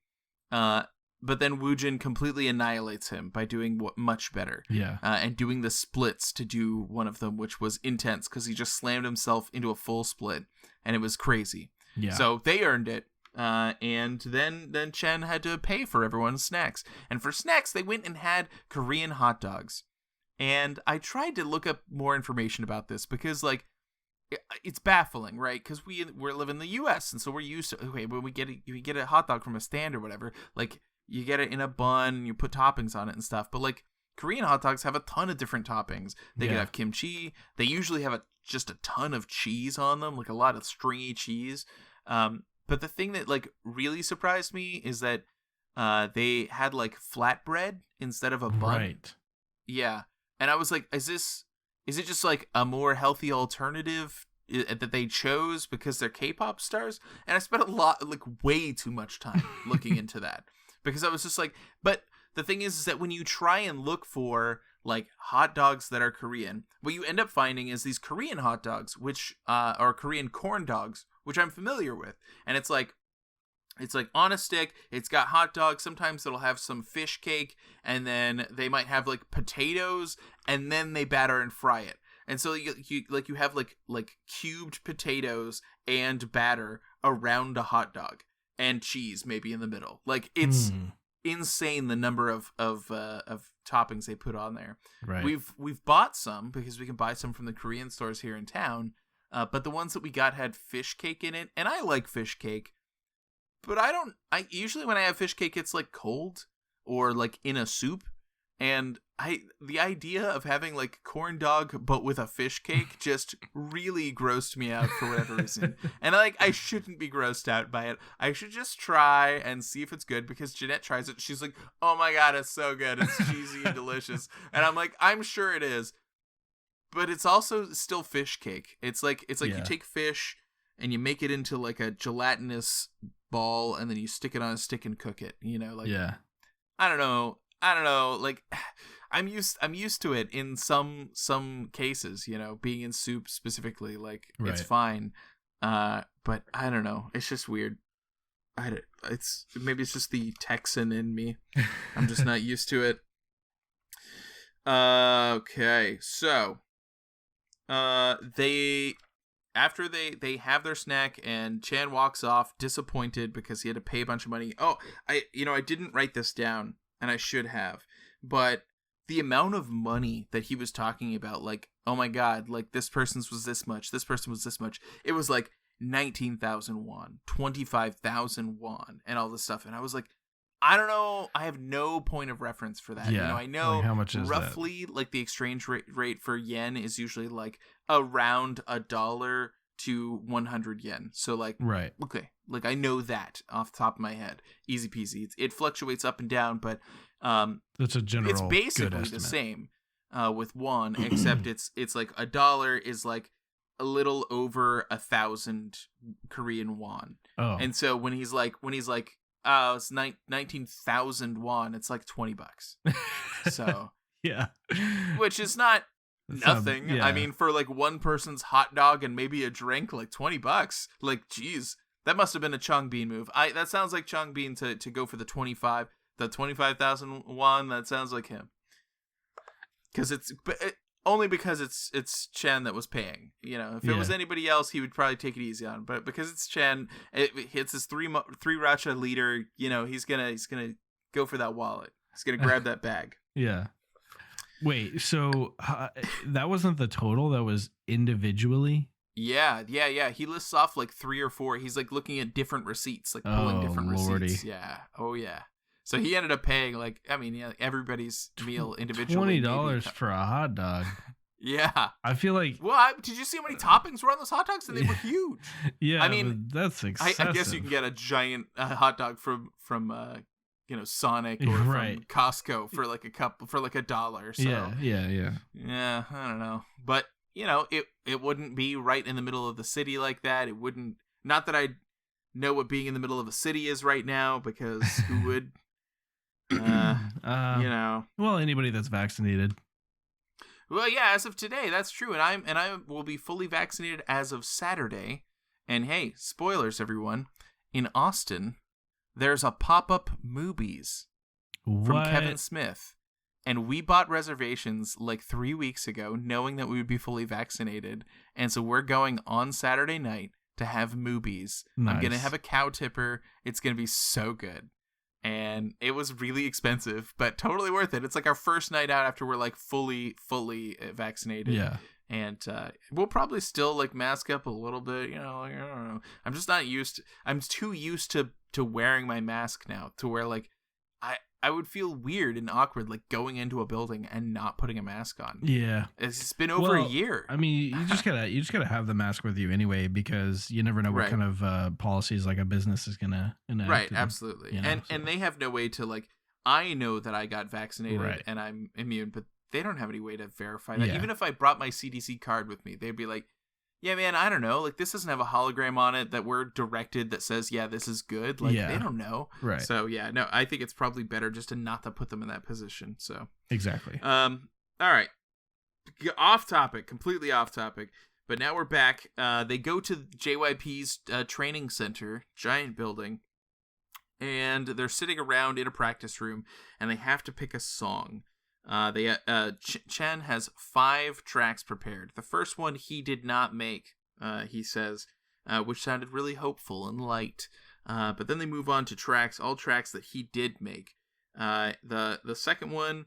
But then Woojin completely annihilates him by doing much better. Yeah. And doing the splits to do one of them, which was intense because he just slammed himself into a full split, and it was crazy. Yeah. So they earned it. And then Chen had to pay for everyone's snacks. And for snacks, they went and had Korean hot dogs. And I tried to look up more information about this because, like, it's baffling, right? Because we live in the U.S. and so we're used to, okay, when we get a hot dog from a stand or whatever, like, you get it in a bun and you put toppings on it and stuff. But, like, Korean hot dogs have a ton of different toppings. They could have kimchi. They usually have just a ton of cheese on them, like a lot of stringy cheese. But the thing that, like, really surprised me is that they had, like, flatbread instead of a bun. Right. Yeah. And I was like, is it just like a more healthy alternative that they chose because they're K-pop stars? And I spent way too much time looking into that because I was just like, but the thing is that when you try and look for like hot dogs that are Korean, what you end up finding is these Korean hot dogs, which are Korean corn dogs, which I'm familiar with. And it's like on a stick, it's got hot dogs, sometimes it'll have some fish cake, and then they might have like potatoes, and then they batter and fry it. And so you have like cubed potatoes and batter around a hot dog and cheese maybe in the middle. Like it's insane the number of toppings they put on there. Right. We've bought some because we can buy some from the Korean stores here in town. But the ones that we got had fish cake in it, and I like fish cake. But I usually when I have fish cake, it's like cold or like in a soup. And the idea of having like corn dog, but with a fish cake just really grossed me out for whatever reason. And I shouldn't be grossed out by it. I should just try and see if it's good because Jeanette tries it. She's like, oh my God, it's so good. It's cheesy and delicious. And I'm like, I'm sure it is. But it's also still fish cake. It's like you take fish and you make it into like a gelatinous ball and then you stick it on a stick and cook it, like I don't know, like I'm used to it in some cases, being in soup specifically, like it's fine, but I don't know, it's just weird. Maybe it's just the Texan in me. I'm just not used to it. Okay, so after they have their snack and Chan walks off disappointed because he had to pay a bunch of money. Oh, I didn't write this down and I should have, but the amount of money that he was talking about, like, oh my God, like this person's was this much, this person was this much. It was like 19,000 won, 25,000 won and all this stuff. And I was like, I don't know. I have no point of reference for that. Yeah, I know like how much is roughly that? Like the exchange rate for yen is usually like around $1 to 100 yen. So like, right. Okay. Like I know that off the top of my head, easy peasy. It fluctuates up and down, but that's a general. It's basically the same with won, except it's like $1 is like a little over 1,000 Korean won. Oh. And so when he's like, oh, it's 19,000 won, it's like $20. So yeah. which is not That's nothing. yeah. I mean, for like one person's hot dog and maybe a drink, like $20. Like, geez, that must have been a Changbin move. That sounds like Changbin to go for the 25,000 won. That sounds like him. Because only because it's Chen that was paying. You know, if it was anybody else, he would probably take it easy on. But because it's Chen, it hits his three racha leader. You know, he's gonna go for that wallet. He's gonna grab that bag. Yeah. Wait, so that wasn't the total? That was individually? Yeah. He lists off like 3 or 4. He's like looking at different receipts, like pulling different receipts. Yeah. Oh yeah. So he ended up paying like, I mean, yeah, everybody's meal individually. $20 for a hot dog. Yeah. I feel like. Well, did you see how many toppings were on those hot dogs? And they were huge. Yeah. I mean, that's excessive. I guess you can get a giant hot dog from Sonic or from Costco for like $1. So. Yeah. I don't know, but it wouldn't be right in the middle of the city like that. It wouldn't. Not that I know what being in the middle of a city is right now, because who would? Well, anybody that's vaccinated. Well, yeah, as of today, that's true, and I will be fully vaccinated as of Saturday. And hey, spoilers, everyone! In Austin, there's a pop-up Moobies from Kevin Smith, and we bought reservations like 3 weeks ago, knowing that we would be fully vaccinated, and so we're going on Saturday night to have Moobies. Nice. I'm gonna have a cow tipper. It's gonna be so good. And it was really expensive, but totally worth it. It's like our first night out after we're like fully vaccinated. Yeah. And we'll probably still like mask up a little bit, like, I don't know. I'm just not used to, I'm too used to wearing my mask now, to where like I would feel weird and awkward like going into a building and not putting a mask on. Yeah. It's been over a year. I mean, you just gotta have the mask with you anyway, because you never know what kind of policies like a business is gonna enact. Right, absolutely. And they have no way to like, I know that I got vaccinated and I'm immune, but they don't have any way to verify that. Yeah. Even if I brought my CDC card with me, they'd be like, yeah, man, I don't know. Like, this doesn't have a hologram on it that we're directed that says, yeah, this is good. Like, they don't know. Right. So, yeah, no, I think it's probably better just to not to put them in that position. So exactly. All right. Off topic, completely off topic. But now we're back. They go to JYP's training center, giant building, and they're sitting around in a practice room, and they have to pick a song. Chen has 5 tracks prepared. The first one he did not make, he says, which sounded really hopeful and light. But then they move on to all tracks that he did make. The second one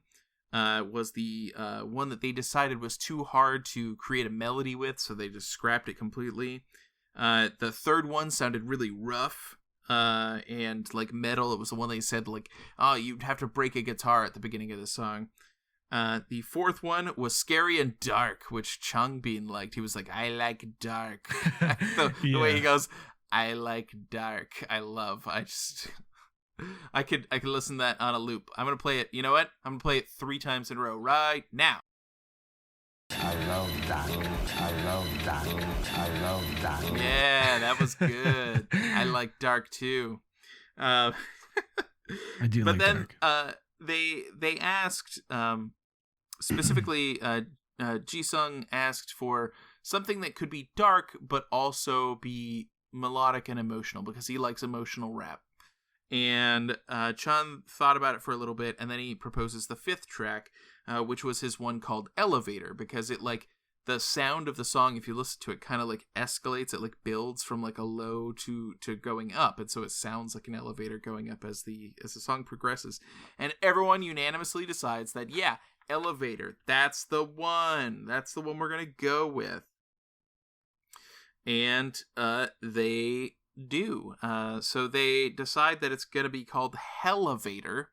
was the one that they decided was too hard to create a melody with, so they just scrapped it completely. The third one sounded really rough. And like metal. It was the one they said like, oh, you'd have to break a guitar at the beginning of the song. The fourth one was scary and dark, which Changbin liked. He was like, I like dark. The way he goes, I like dark. I could listen to that on a loop. I'm gonna play it. You know what? I'm gonna play it 3 times in a row right now. I love dark. I love dark. I love dark. Yeah, that was good. I like dark too. I do. But like then, dark. They asked specifically. Jisung asked for something that could be dark but also be melodic and emotional, because he likes emotional rap. And Chun thought about it for a little bit, and then he proposes the 5th track, which was his one called Elevator, because it like the sound of the song, if you listen to it, kind of like escalates. It like builds from like a low to going up, and so it sounds like an elevator going up as the song progresses. And everyone unanimously decides that Elevator, that's the one we're gonna go with. And they do. So they decide that it's gonna be called Hellevator,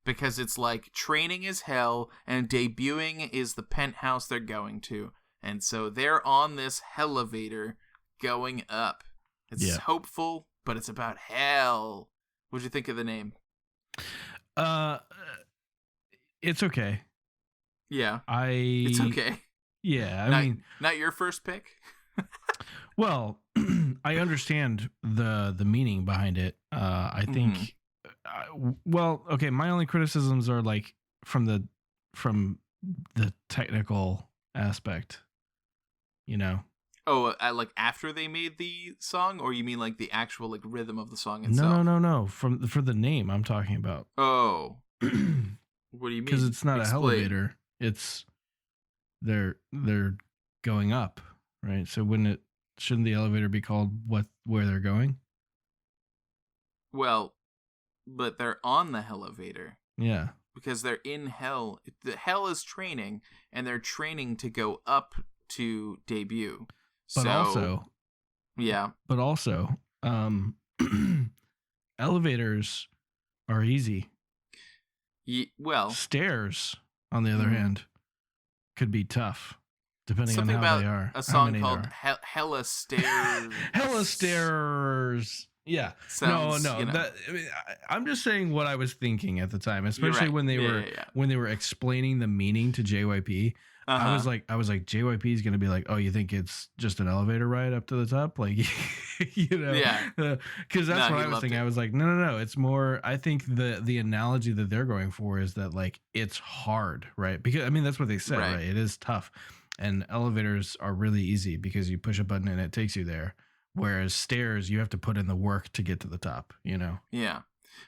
because it's like training is hell and debuting is the penthouse they're going to. And so they're on this Hellevator going up. It's hopeful, but it's about hell. What'd you think of the name? It's okay. Yeah. It's okay. Yeah, I mean, not your first pick. well, I understand the meaning behind it. I think, well, okay. My only criticisms are like from the technical aspect. You know. Oh, like after they made the song, or you mean like the actual like rhythm of the song itself? No. For the name I'm talking about. Oh, what do you mean? Because it's not Explain. a elevator. It's they're going up, right? So shouldn't the elevator be called where they're going? Well, but they're on the elevator. Yeah. Because they're in hell. The hell is training, and they're training to go up to debut. But also, elevators are easy. Well, stairs, on the other hand, could be tough, depending on how they are. A song called Hella Stairs. Hella Stairs. Yeah. Sounds, no. I'm just saying what I was thinking at the time, especially right. when they were explaining the meaning to JYP. I was like, JYP is going to be like, oh, you think it's just an elevator ride up to the top? Like, Yeah. Because that's what I was thinking. I was like, no. It's more, I think the analogy that they're going for is that like, it's hard, right? Because I mean, that's what they said, right? It is tough. And elevators are really easy because you push a button and it takes you there. Whereas stairs, you have to put in the work to get to the top, Yeah.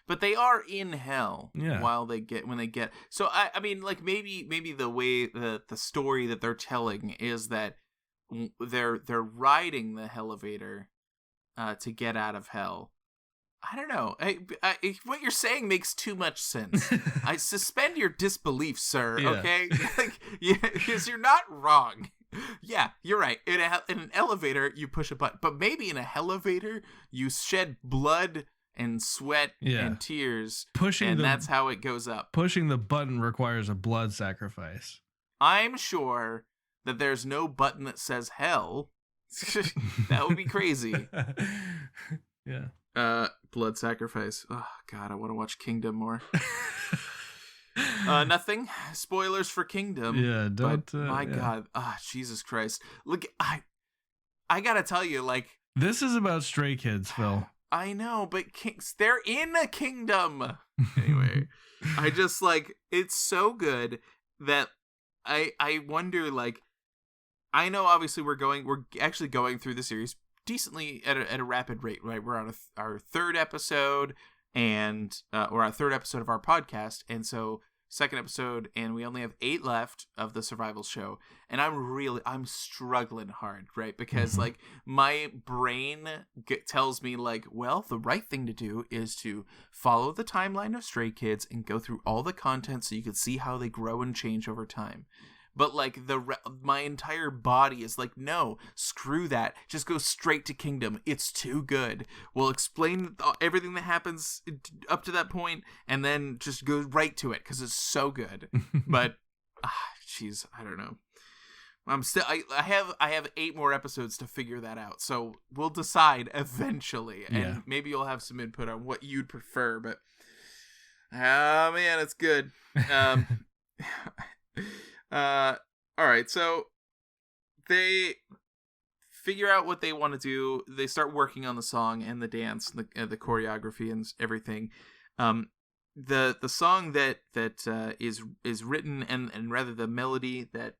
But they are in hell when they get. So I mean, like maybe the way the story that they're telling is that they're riding the elevator to get out of hell. I don't know. What you're saying makes too much sense. I suspend your disbelief, sir. Yeah. Okay, because you're not wrong. Yeah, you're right. In an elevator, you push a button, but maybe in a elevator, you shed blood and sweat and tears, that's how it goes up. Pushing the button requires a blood sacrifice. I'm sure that there's no button that says hell. That would be crazy. Yeah. Blood sacrifice. Oh God, I want to watch Kingdom more. Nothing. Spoilers for Kingdom. Yeah, don't. My God. Jesus Christ. Look, I gotta tell you, like, this is about Stray Kids, Phil. I know, but they're in a kingdom. Anyway, I just like, it's so good that I wonder, like, I know obviously we're actually going through the series decently at a rapid rate, right? We're on our third episode or our third episode of our podcast. And so second episode, and we only have 8 left of the survival show, and I'm struggling hard, right? Because like my brain tells me like, well, the right thing to do is to follow the timeline of Stray Kids and go through all the content so you can see how they grow and change over time. But like my entire body is like, no, screw that. Just go straight to Kingdom. It's too good. We'll explain everything that happens up to that point, and then just go right to it because it's so good. But, jeez, I don't know. I'm still. I have 8 more episodes to figure that out. So we'll decide eventually, and maybe you'll have some input on what you'd prefer. But, oh man, it's good. All right, so they figure out what they want to do. They start working on the song and the dance, the choreography and everything. The song that is written and rather the melody that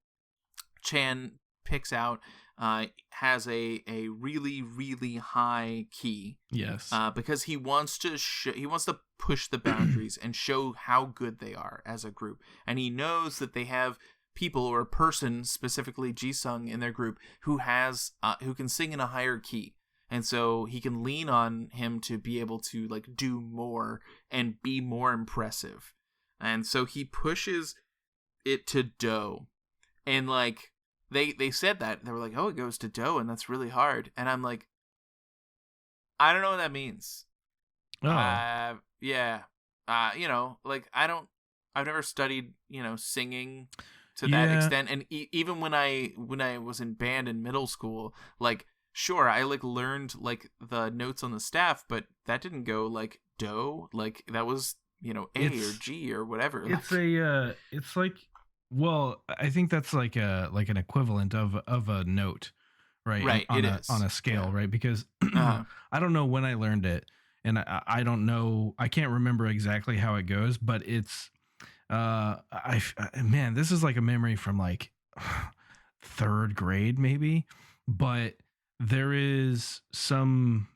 Chan picks out has a really, really high key. Yes. Because he wants to push the boundaries and show how good they are as a group, and he knows that they have people or a person, specifically Jisung, in their group who can sing in a higher key, and so he can lean on him to be able to like do more and be more impressive. And so he pushes it to do, and like they said that they were like, oh, it goes to do, and that's really hard. And I'm like, I don't know what that means. Oh. Like I've never studied singing to that extent, and even when I was in band in middle school, like sure I like learned like the notes on the staff, but that didn't go like do, like that was A or G or whatever. It's it's like Well, I think that's like an equivalent of a note, right? Right, On it on is. a scale, Yeah. right? Because Uh-huh. I don't know when I learned it, and I don't know, I can't remember exactly how it goes, but it's man, this is like a memory from like third grade maybe, but there is some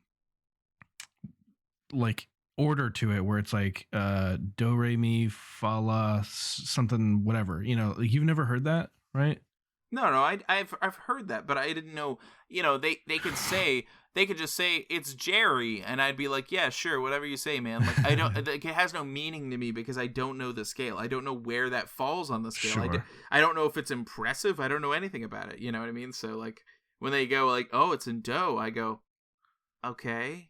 like order to it where it's like do re mi fa la something whatever, like you've never heard that, right? No, I've heard that, but I didn't know. They could say they could just say it's Jerry, and I'd be like, yeah, sure, whatever you say, man. Like I don't, like, it has no meaning to me because I don't know the scale. I don't know where that falls on the scale. Sure. I don't know if it's impressive. I don't know anything about it. You know what I mean? So like when they go like, oh, it's in do, I go, okay.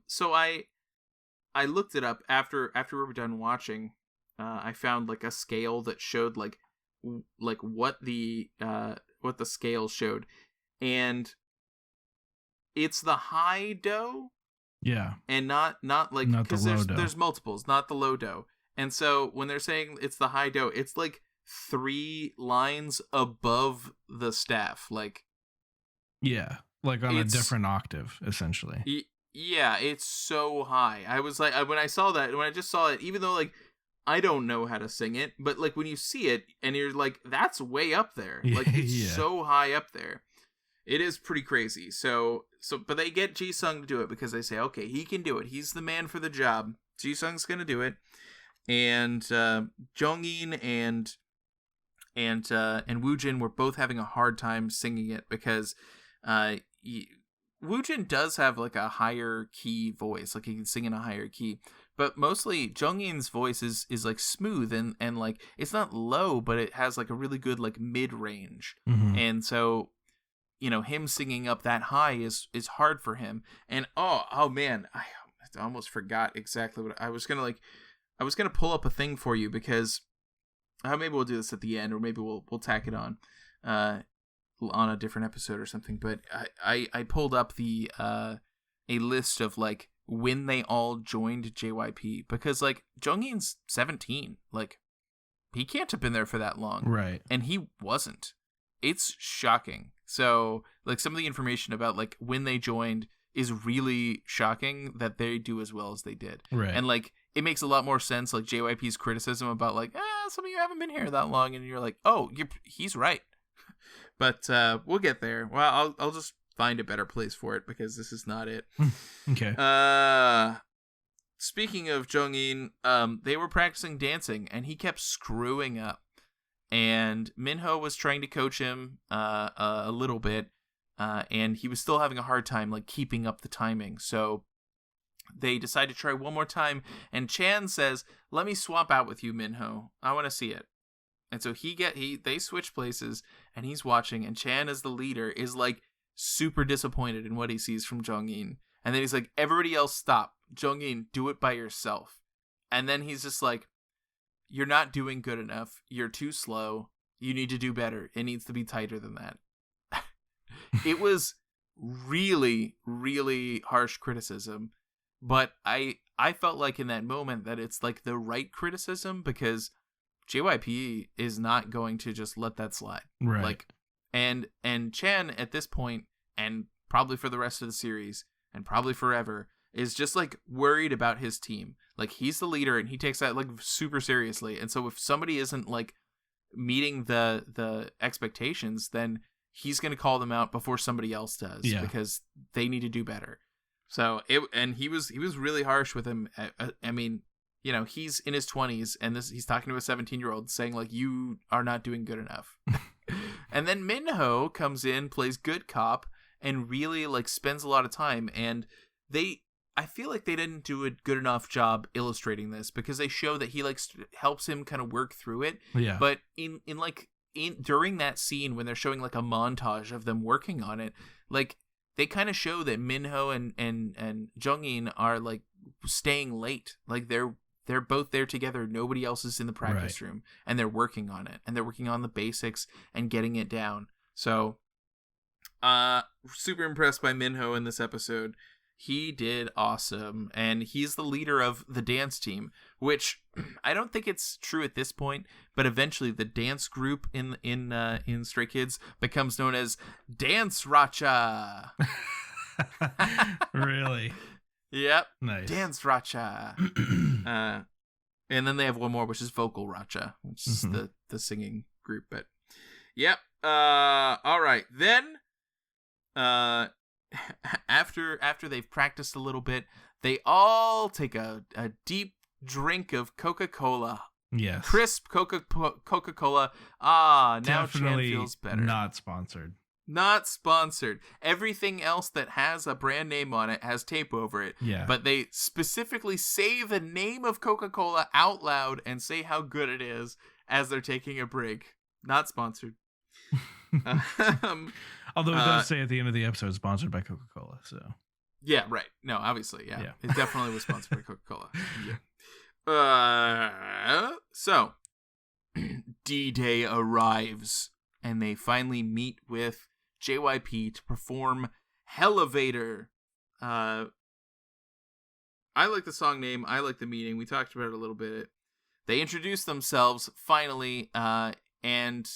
So I looked it up after we were done watching. I found like a scale that showed like what the scale showed, and it's the high do, Yeah. and not like, Not the because low do. there's multiples, not the low do. And so when they're saying it's the high do, it's like 3 lines above the staff. Like Yeah. Like on a it's different octave, essentially. yeah, it's so high. I was like, when I saw that, when I just saw it, even though like I don't know how to sing it, but like when you see it and you're like, that's way up there. Like it's Yeah. so high up there. It is pretty crazy. So but they get Jisung to do it because they say, okay, he can do it. He's the man for the job. Jisung's gonna do it. And Jongin and Woojin were both having a hard time singing it because Woojin does have like a higher key voice, like he can sing in a higher key. But mostly Jongin's voice is like smooth and like it's not low, but it has like a really good like mid range. Mhm. And so, him singing up that high is hard for him. And oh man, I almost forgot exactly what I was gonna pull up a thing for you because maybe we'll do this at the end, or maybe we'll tack it on a different episode or something. But I pulled up the a list of like when they all joined JYP, because like Jongin's 17, like he can't have been there for that long, Right. and he wasn't. It's shocking. So like some of the information about like when they joined is really shocking that they do as well as they did. Right. And like it makes a lot more sense, like JYP's criticism about like some of you haven't been here that long, and you're like, oh, he's right. But we'll get there. Well, I'll just find a better place for it because this is not it. Okay. Speaking of Jongin, they were practicing dancing and he kept screwing up. And Minho was trying to coach him a little bit, and he was still having a hard time like keeping up the timing. So they decide to try one more time, and Chan says, "Let me swap out with you, Minho. I want to see it." And so they switch places, and he's watching, and Chan, as the leader, is like super disappointed in what he sees from Jongin. And then he's like, "Everybody else stop. Jongin, do it by yourself." And then he's just like, "You're not doing good enough. You're too slow. You need to do better. It needs to be tighter than that." It was really, really harsh criticism. But I felt like in that moment that it's like the right criticism, because JYP is not going to just let that slide. Right. Like, and Chan at this point, and probably for the rest of the series, and probably forever, is just like worried about his team. Like, he's the leader and he takes that like super seriously. And so if somebody isn't like meeting the expectations, then he's going to call them out before somebody else does, because they need to do better. So he was really harsh with him. I mean, he's in his 20s, and he's talking to a 17-year-old saying like, you are not doing good enough. And then Minho comes in, plays good cop, and really like spends a lot of time. And I feel like they didn't do a good enough job illustrating this, because they show that he like helps him kind of work through it. Yeah. But during that scene when they're showing like a montage of them working on it, like they kind of show that Minho and Jongin are like staying late. Like they're both there together. Nobody else is in the practice room, and they're working on it, and they're working on the basics and getting it down. So, super impressed by Minho in this episode. He did awesome, and he's the leader of the dance team, which I don't think it's true at this point, but eventually the dance group in Stray Kids becomes known as Dance Racha. Really? Yep. Nice. Dance Racha. And then they have one more, which is Vocal Racha, which is the singing group. But yep. All right. Then after they've practiced a little bit, they all take a deep drink of Coca-Cola. Yes. Crisp Coca-Cola. Now Definitely Chan feels better. Not sponsored. Not sponsored. Everything else that has a brand name on it has tape over it. Yeah. But they specifically say the name of Coca-Cola out loud and say how good it is as they're taking a break. Not sponsored. Although it does say at the end of the episode, sponsored by Coca-Cola. So. Yeah, right. No, obviously, yeah. It definitely was sponsored by Coca-Cola. Yeah. So, D-Day arrives, and they finally meet with JYP to perform Hellevator. I like the song name. I like the meaning. We talked about it a little bit. They introduced themselves finally, and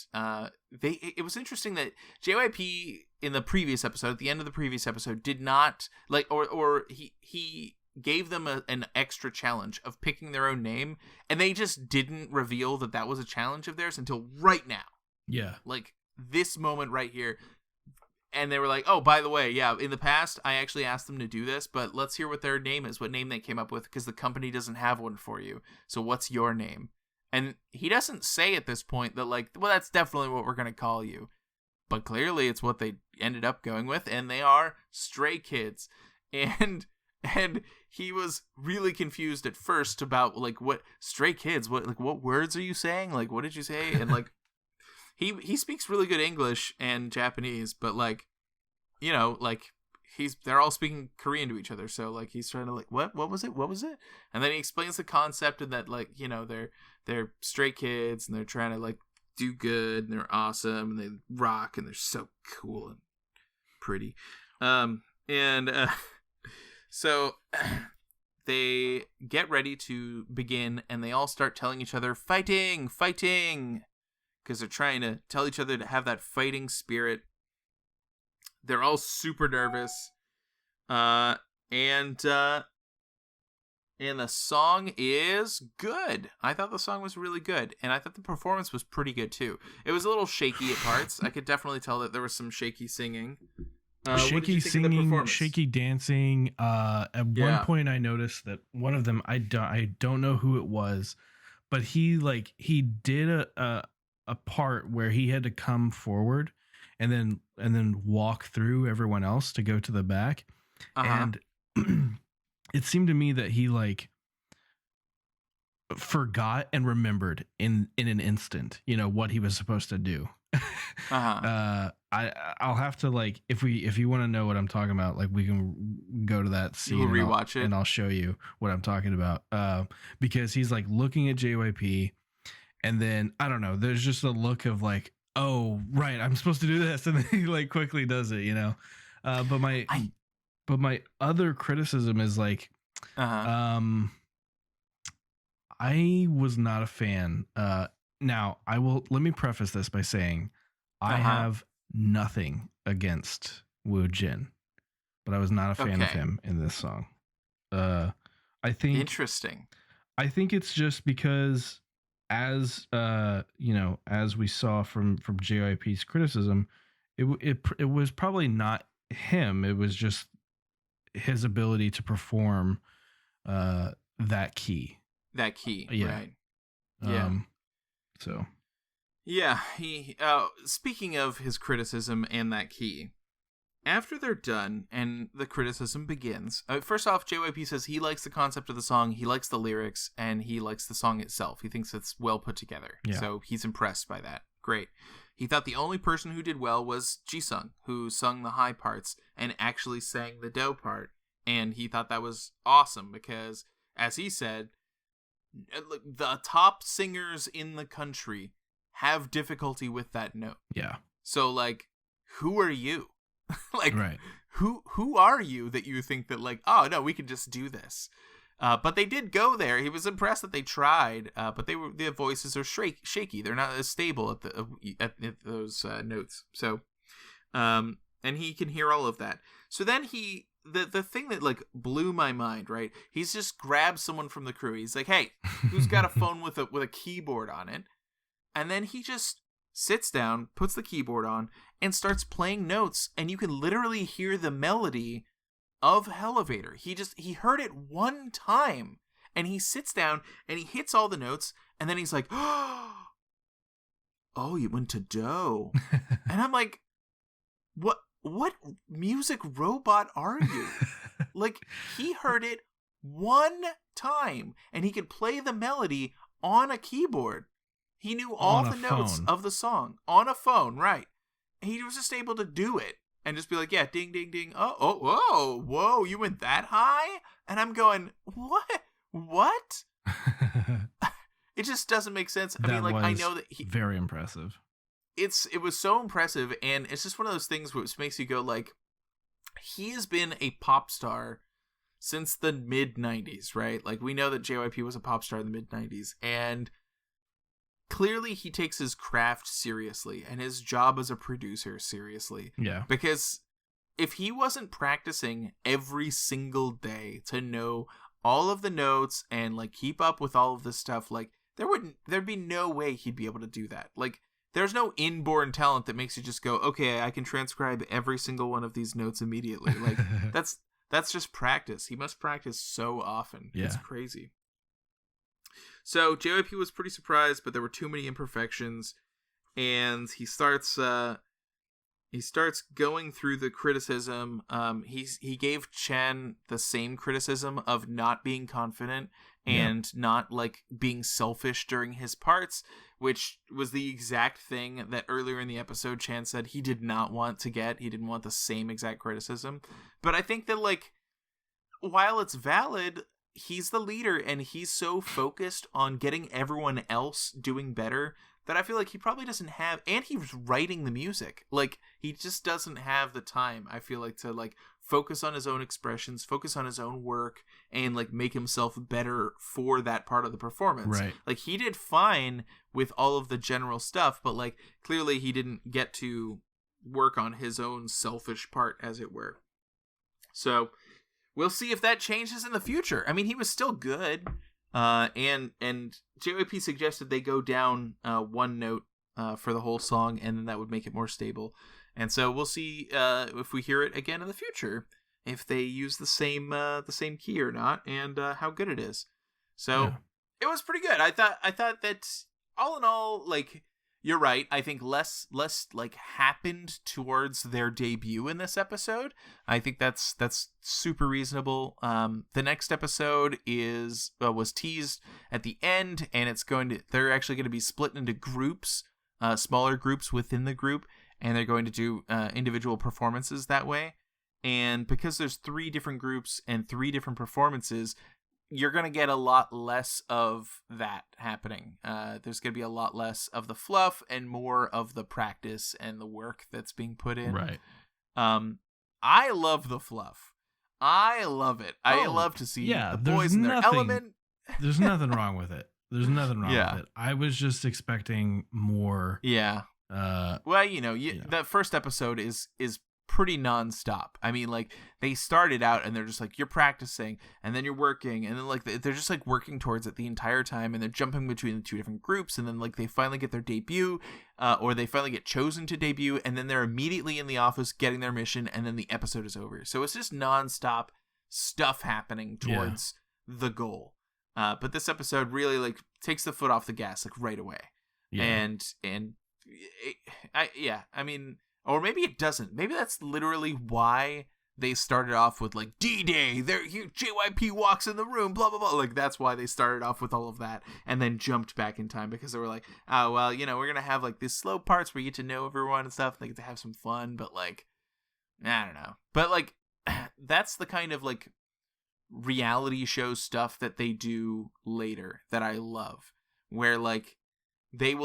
it was interesting that JYP in the previous episode, at the end of the previous episode, did not like, or he gave them an extra challenge of picking their own name, and they just didn't reveal that was a challenge of theirs until right now. Yeah. Like this moment right here. And they were like, oh, by the way, yeah, in the past, I actually asked them to do this, but let's hear what their name is, what name they came up with, because the company doesn't have one for you. So what's your name? And he doesn't say at this point that, like, well, that's definitely what we're going to call you. But clearly it's what they ended up going with, and they are Stray Kids. And he was really confused at first about, like, what Stray Kids, what words are you saying? Like, what did you say? And, like, He speaks really good English and Japanese, but like, you know, like they're all speaking Korean to each other. So like he's trying to like, what was it? And then he explains the concept and that like, you know, they're Stray Kids and they're trying to like do good and they're awesome and they rock and they're so cool and pretty. So they get ready to begin and they all start telling each other, fighting. Because they're trying to tell each other to have that fighting spirit. They're all super nervous. And the song is good. I thought the song was really good. And I thought the performance was pretty good, too. It was a little shaky at parts. I could definitely tell that there was some shaky singing. Shaky singing, shaky dancing. At one point, I noticed that one of them, I don't know who it was, but he did a part where he had to come forward and then walk through everyone else to go to the back. And it seemed to me that he like forgot and remembered in an instant, you know, what he was supposed to do. I'll have to like, if you want to know what I'm talking about, like we can go to that scene and rewatch it and I'll show you what I'm talking about. Because he's like looking at JYP. And then, I don't know, there's just a look of like, oh, right, I'm supposed to do this. And then he like quickly does it, you know? But my other criticism is like, I was not a fan. Now, let me preface this by saying I have nothing against Woo Jin, but I was not a fan of him in this song. I think interesting. I think it's just because as you know, as we saw from JYP's criticism, it was probably not him. It was just his ability to perform that key. Yeah. Right. Yeah. So. Yeah, he speaking of his criticism and that key, after they're done and the criticism begins, first off, JYP says he likes the concept of the song, he likes the lyrics, and he likes the song itself. He thinks it's well put together. Yeah. So he's impressed by that. Great. He thought the only person who did well was Jisung, who sung the high parts and actually sang the do part. And he thought that was awesome because, as he said, the top singers in the country have difficulty with that note. Yeah. So, like, who are you? Like, right. who are you that you think that like, oh no, we can just do this? But they did go there. He was impressed that they tried, but their voices are shaky. They're not as stable at those notes. So, and he can hear all of that. So then the thing that like blew my mind, right? He's just grabbed someone from the crew. He's like, hey, who's got a phone with a keyboard on it? And then he just sits down, puts the keyboard on, and starts playing notes, and you can literally hear the melody of Elevator. He heard it one time, and he sits down and he hits all the notes, and then he's like, oh, you went to do. And I'm like, what music robot are you? Like, he heard it one time, and he could play the melody on a keyboard. He knew all the notes of the song on a phone, right? He was just able to do it and just be like, yeah, ding, ding, ding. Oh, whoa, you went that high? And I'm going, what? It just doesn't make sense. I mean, like, I know that very impressive. It was so impressive, and it's just one of those things which makes you go like, he has been a pop star since the mid-90s, right? Like, we know that JYP was a pop star in the mid-90s, and clearly he takes his craft seriously and his job as a producer seriously. Yeah. Because if he wasn't practicing every single day to know all of the notes and like keep up with all of this stuff, like there'd be no way he'd be able to do that. Like, there's no inborn talent that makes you just go, okay, I can transcribe every single one of these notes immediately. Like, that's just practice. He must practice so often. Yeah. It's crazy. So JYP was pretty surprised, but there were too many imperfections, and he starts going through the criticism. He gave Chen the same criticism of not being confident and not like being selfish during his parts, which was the exact thing that earlier in the episode Chen said he did not want to get. He didn't want the same exact criticism. But I think that, like, while it's valid, he's the leader and he's so focused on getting everyone else doing better that I feel like he probably doesn't have, and he was writing the music. Like, he just doesn't have the time, I feel like, to like focus on his own expressions, focus on his own work, and like make himself better for that part of the performance. Right. Like, he did fine with all of the general stuff, but like clearly he didn't get to work on his own selfish part, as it were. So we'll see if that changes in the future. I mean, he was still good. And JYP suggested they go down one note for the whole song, and then that would make it more stable. And so we'll see if we hear it again in the future, if they use the same key or not, and how good it is. So It was pretty good. I thought that all in all, like, you're right. I think less like happened towards their debut in this episode. I think that's super reasonable. The next episode was teased at the end, and they're actually going to be split into groups, smaller groups within the group, and they're going to do individual performances that way. And because there's 3 different groups and 3 different performances, you're going to get a lot less of that happening. There's going to be a lot less of the fluff and more of the practice and the work that's being put in. Right. I love the fluff. I love it. I love to see the boys in their element. There's nothing wrong with it. There's nothing wrong with it. I was just expecting more. Yeah. Well, that first episode is pretty nonstop. I mean, like, they started out and they're just like, you're practicing, and then you're working, and then like they're just like working towards it the entire time, and they're jumping between the 2 different groups, and then like they finally get their debut, or they finally get chosen to debut, and then they're immediately in the office getting their mission, and then the episode is over. So it's just nonstop stuff happening towards the goal. But this episode really like takes the foot off the gas like right away. I mean, or maybe it doesn't. Maybe that's literally why they started off with like D-Day. There, JYP walks in the room, blah blah blah. Like, that's why they started off with all of that, and then jumped back in time because they were like, oh well, we're gonna have like these slow parts where you get to know everyone and stuff. They get to have some fun, but like, I don't know. But like, that's the kind of like reality show stuff that they do later that I love, where like they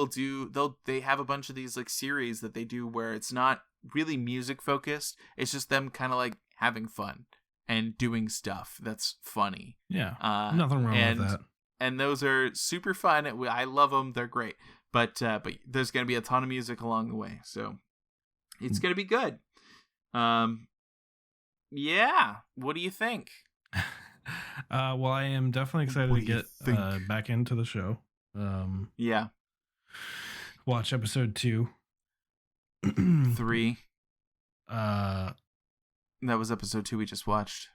have a bunch of these like series that they do where it's not really music focused. It's just them kind of like having fun and doing stuff that's funny. Yeah, nothing wrong with that. And those are super fun. I love them. They're great. But there's going to be a ton of music along the way. So it's going to be good. Yeah. What do you think? Well, I am definitely excited to get back into the show. Yeah. Watch episode 2. 3. That was episode 2 we just watched.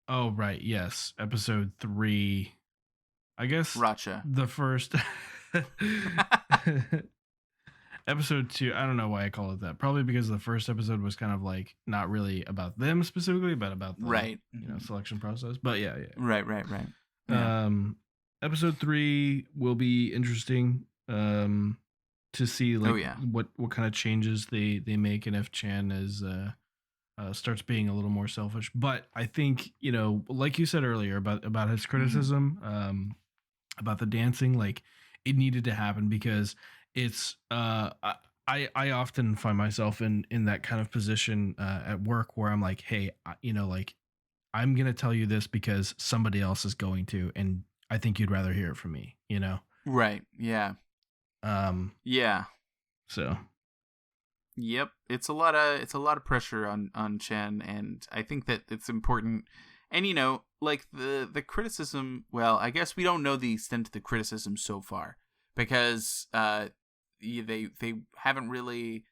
Oh, right. Yes. Episode 3. I guess Racha. The first episode 2. I don't know why I call it that. Probably because the first episode was kind of like not really about them specifically, but about the selection process. But yeah. Right. Yeah. Episode 3 will be interesting to see what kind of changes they make, and if Chan is starts being a little more selfish. But I think, like you said earlier about his criticism about the dancing, like it needed to happen because it's I often find myself in that kind of position at work where I'm like, hey, I'm gonna tell you this because somebody else is going to, and I think you'd rather hear it from me, Right. Yeah. Yeah. So. Yep. It's a lot of pressure on Chen, and I think that it's important. And like the criticism, well, I guess we don't know the extent of the criticism so far because they haven't really.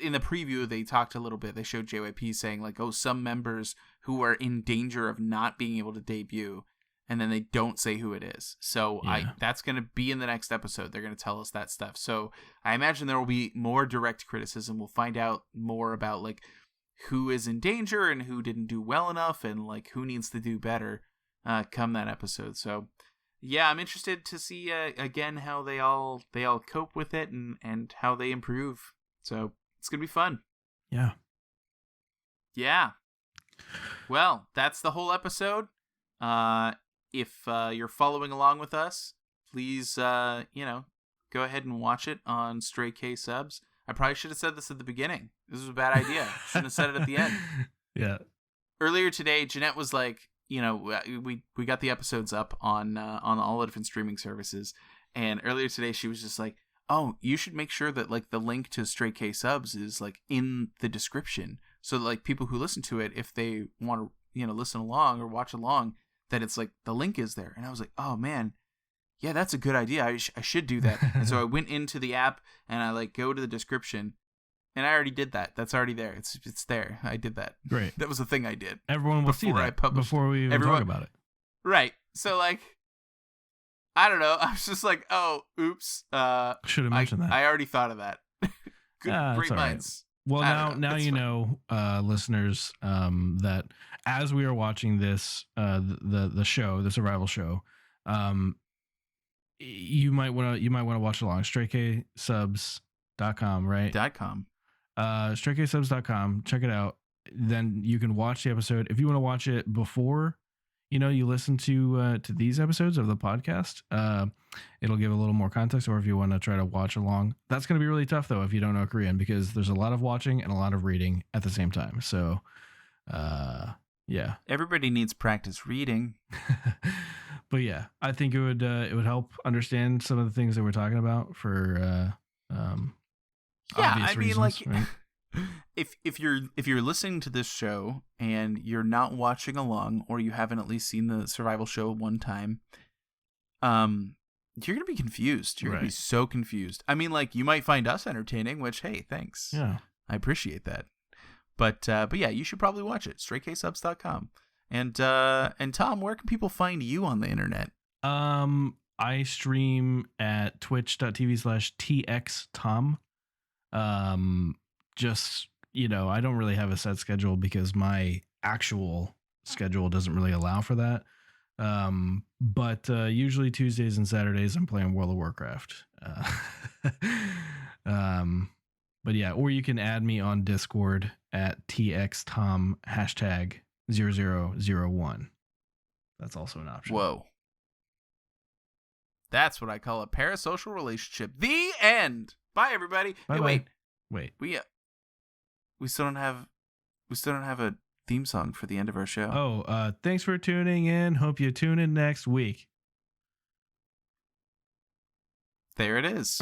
In the preview, they talked a little bit. They showed JYP saying like, oh, some members who are in danger of not being able to debut, and then they don't say who it is. So that's going to be in the next episode. They're going to tell us that stuff. So I imagine there will be more direct criticism. We'll find out more about like who is in danger and who didn't do well enough, and like who needs to do better come that episode. So yeah, I'm interested to see again how they all cope with it and how they improve. So it's gonna be fun. Yeah. Well, that's the whole episode. If you're following along with us, please go ahead and watch it on Stray K Subs. I probably should have said this at the beginning. This was a bad idea. Shouldn't have said it at the end. Yeah. Earlier today, Jeanette was like, we got the episodes up on all the different streaming services, and earlier today she was just like, oh, you should make sure that like the link to Stray K Subs is like in the description, so that, like people who listen to it, if they want to listen along or watch along, that it's like the link is there. And I was like, oh man, yeah, that's a good idea. I should do that. And so I went into the app and I like go to the description, and I already did that. That's already there. It's there. I did that. Great. That was the thing I did. Everyone will see that before we even talk about it. Right. So like, I don't know. I was just like, oh, oops. Should have mentioned that. I already thought of that. Great minds. Right. Well, now you know, listeners, that as we are watching this, the show, the survival show, you might want to watch along. StrayKSubs.com, right? .com. StrayKSubs.com. Check it out. Then you can watch the episode. If you want to watch it before you listen to these episodes of the podcast, it'll give a little more context. Or if you want to try to watch along, that's going to be really tough though if you don't know Korean, because there's a lot of watching and a lot of reading at the same time. So yeah, everybody needs practice reading. But yeah, I think it would help understand some of the things that we're talking about for obvious reasons, like right? If you're listening to this show and you're not watching along, or you haven't at least seen the survival show one time, you're gonna be confused. You're gonna be so confused. I mean, like, you might find us entertaining, which, hey, thanks. Yeah, I appreciate that. But yeah, you should probably watch it. StrayKSubs.com. And Tom, where can people find you on the internet? I stream at twitch.tv/TXTom. Just, I don't really have a set schedule because my actual schedule doesn't really allow for that. But usually Tuesdays and Saturdays I'm playing World of Warcraft. But yeah, or you can add me on Discord at TXTom #0001. That's also an option. Whoa. That's what I call a parasocial relationship. The end. Bye, everybody. Bye-bye. Wait. We we still don't have a theme song for the end of our show. Thanks for tuning in. Hope you tune in next week. There it is.